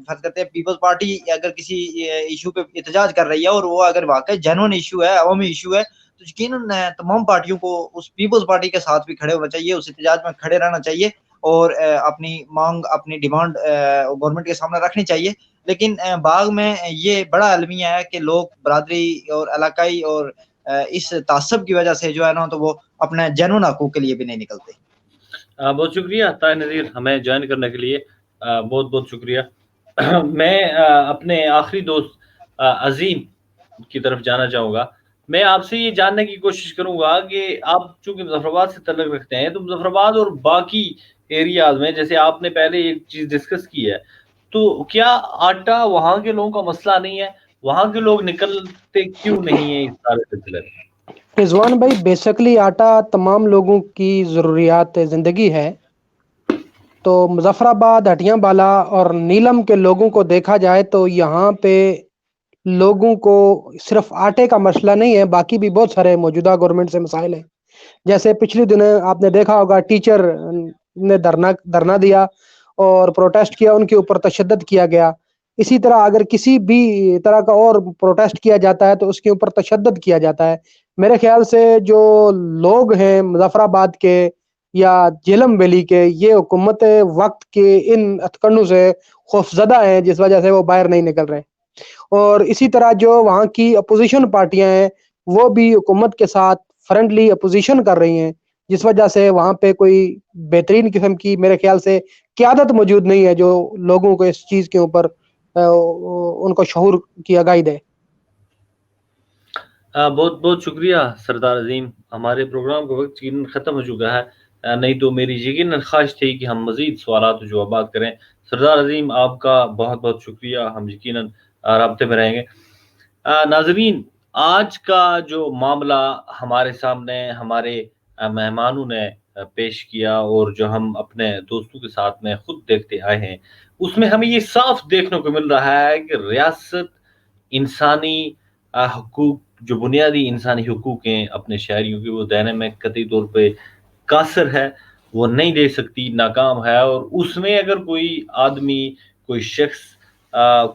فرض کرتے ہیں پیپلز پارٹی اگر کسی ایشو پہ احتجاج کر رہی ہے اور وہ اگر واقعی جینوئن ایشو ہے، عوامی ایشو ہے، تو یقیناً تمام پارٹیوں کو اس پیپلز پارٹی کے ساتھ بھی کھڑے ہونا چاہیے، اس احتجاج میں کھڑے رہنا چاہیے اور اپنی مانگ اپنی ڈیمانڈ گورنمنٹ کے سامنے رکھنی چاہیے۔ لیکن باغ میں یہ بڑا المیہ ہے کہ لوگ برادری اور علاقائی اور اس تعصب کی وجہ سے جو ہے نا تو وہ اپنے جینوئن حقوق کے لیے بھی نہیں نکلتے۔ بہت شکریہ طاہر نذیر ہمیں جوائن کرنے کے لیے، بہت بہت شکریہ۔ میں اپنے آخری دوست عظیم کی طرف جانا چاہوں گا۔ میں آپ سے یہ جاننے کی کوشش کروں گا کہ آپ چونکہ مظفر آباد سے تعلق رکھتے ہیں، تو مظفر آباد اور باقی ایریاز میں جیسے آپ نے پہلے ایک چیز ڈسکس کی ہے، تو کیا آٹا وہاں کے لوگوں کا مسئلہ نہیں ہے؟ وہاں کے لوگ نکلتے کیوں نہیں ہیں اس سارے سلسلے میں؟ رضوان بھائی بیسکلی آٹا تمام لوگوں کی ضروریات زندگی ہے، تو مظفر آباد، ہٹیاں بالا اور نیلم کے لوگوں کو دیکھا جائے تو یہاں پہ لوگوں کو صرف آٹے کا مسئلہ نہیں ہے، باقی بھی بہت سارے موجودہ گورنمنٹ سے مسائل ہیں۔ جیسے پچھلی دنوں آپ نے دیکھا ہوگا ٹیچر نے دھرنا دیا اور پروٹیسٹ کیا، ان کے اوپر تشدد کیا گیا۔ اسی طرح اگر کسی بھی طرح کا اور پروٹیسٹ کیا جاتا ہے تو اس کے اوپر تشدد کیا جاتا ہے۔ میرے خیال سے جو لوگ ہیں مظفر آباد کے یا جہلم ویلی کے، یہ حکومت وقت کے ان ہتھکنڈوں سے خوفزدہ ہیں جس وجہ سے وہ باہر نہیں نکل رہے، اور اسی طرح جو وہاں کی اپوزیشن پارٹیاں ہیں وہ بھی حکومت کے ساتھ فرینڈلی اپوزیشن کر رہی ہیں، جس وجہ سے وہاں پہ کوئی بہترین قسم کی میرے خیال سے قیادت موجود نہیں ہے جو لوگوں کو اس چیز کے اوپر ان کو شعور کی آگاہی دے۔ بہت بہت شکریہ سردار عظیم، ہمارے پروگرام کا وقت یقیناً ختم ہو چکا ہے، نہیں تو میری یقیناً خواہش تھی کہ ہم مزید سوالات و جوابات کریں۔ سردار عظیم آپ کا بہت بہت شکریہ، ہم یقیناً رابطے میں رہیں گے۔ ناظرین، آج کا جو معاملہ ہمارے سامنے ہمارے مہمانوں نے پیش کیا اور جو ہم اپنے دوستوں کے ساتھ میں خود دیکھتے آئے ہیں، اس میں ہمیں یہ صاف دیکھنے کو مل رہا ہے کہ ریاست انسانی حقوق، جو بنیادی انسانی حقوق ہیں اپنے شہریوں کی، وہ دینے میں قطعی طور پہ قاصر ہے، وہ نہیں دے سکتی، ناکام ہے۔ اور اس میں اگر کوئی آدمی، کوئی شخص،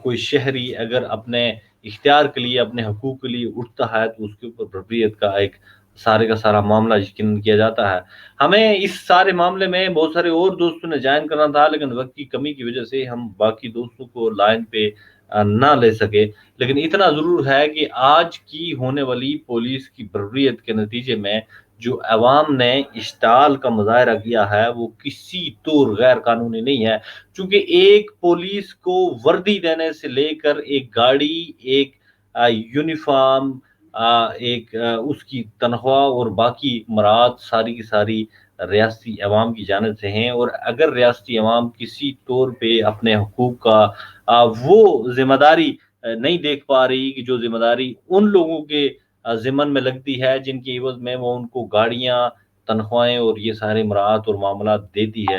کوئی شہری اگر اپنے اختیار کے لیے، اپنے حقوق کے لیے اٹھتا ہے تو اس کے اوپر بربریت کا ایک سارے کا سارا معاملہ یقین کیا جاتا ہے۔ ہمیں اس سارے معاملے میں بہت سارے اور دوستوں نے جوائن کرنا تھا، لیکن وقت کی کمی کی وجہ سے ہم باقی دوستوں کو لائن پہ نہ لے سکے۔ لیکن اتنا ضرور ہے کہ آج کی ہونے والی پولیس کی بربریت کے نتیجے میں جو عوام نے اشتعال کا مظاہرہ کیا ہے وہ کسی طور غیر قانونی نہیں ہے، چونکہ ایک پولیس کو وردی دینے سے لے کر ایک گاڑی، ایک یونیفارم، ایک اس کی تنخواہ اور باقی مراعات ساری کی ساری ریاستی عوام کی جانب سے ہیں، اور اگر ریاستی عوام کسی طور پہ اپنے حقوق کا وہ ذمہ داری نہیں دیکھ پا رہی کہ جو ذمہ داری ان لوگوں کے ضمن میں لگتی ہے جن کی عوض میں وہ ان کو گاڑیاں، تنخواہیں اور یہ سارے مراعات اور معاملات دیتی ہے،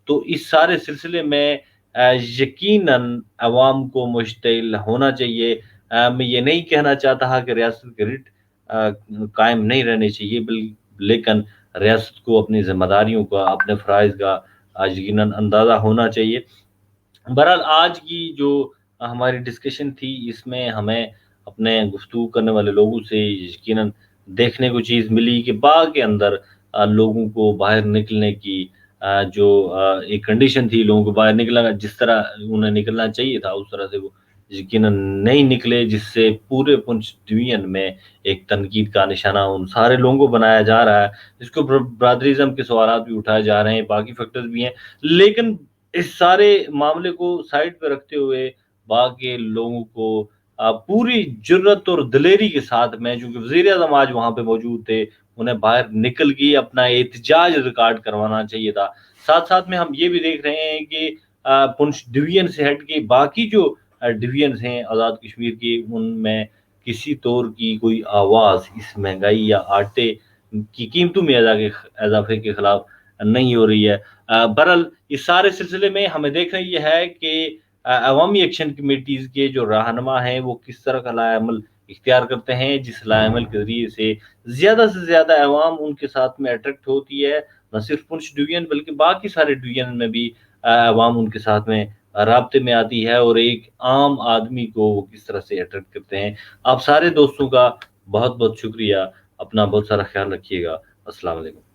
تو اس سارے سلسلے میں یقیناً عوام کو مشتعل ہونا چاہیے۔ میں یہ نہیں کہنا چاہتا کہ ریاست کے ریٹ قائم نہیں رہنے چاہیے، لیکن ریاست کو اپنی ذمہ داریوں کا، اپنے فرائض کا یقیناً اندازہ ہونا چاہیے۔ بہرحال آج کی جو ہماری ڈسکشن تھی، اس میں ہمیں اپنے گفتگو کرنے والے لوگوں سے یقیناً دیکھنے کو چیز ملی کہ باغ کے اندر لوگوں کو باہر نکلنے کی جو ایک کنڈیشن تھی، لوگوں کو باہر نکلنا جس طرح انہیں نکلنا چاہیے تھا اس طرح سے وہ यकीनन नहीं निकले, जिससे पूरे पुंछ डिवीजन में एक तनकीद का निशाना उन सारे लोगों को बनाया जा रहा है, जिसको ब्रादरिज्म के सवाल भी उठाए जा रहे हैं, बाकी फैक्टर्स भी हैं। लेकिन इस सारे मामले को साइड पे रखते हुए बाग के लोगों को पूरी जुर्रत और दिलेरी के साथ में, चूंकि वजीर आज़म आज वहां पे मौजूद थे, उन्हें बाहर निकल के अपना एहतजाज रिकॉर्ड करवाना चाहिए था। साथ साथ में हम ये भी देख रहे हैं कि पुंछ डिवीजन से हट के बाकी जो डिवीजन हैं आज़ाद कश्मीर के, उनमें किसी तौर की कोई आवाज़ इस महंगाई या आटे की कीमतों में इजाफे के खिलाफ नहीं हो रही है। बहरहाल इस सारे सिलसिले में हमें देखना यह है कि अवामी एक्शन कमेटीज़ के जो रहनुमा हैं वो किस तरह का लाएअमल इख्तियार करते हैं, जिस लाएअमल के ज़रिए से ज़्यादा अवाम उनके साथ में अट्रैक्ट होती है, न सिर्फ पुंछ डिवीजन बल्कि बाकी सारे डिवीजन में भी अवाम उनके साथ में राब्ते में आती है, और एक आम आदमी को वो किस तरह से अट्रैक्ट करते हैं। आप सारे दोस्तों का बहुत बहुत शुक्रिया, अपना बहुत सारा ख्याल रखिएगा। अस्सलाम वालेकुम।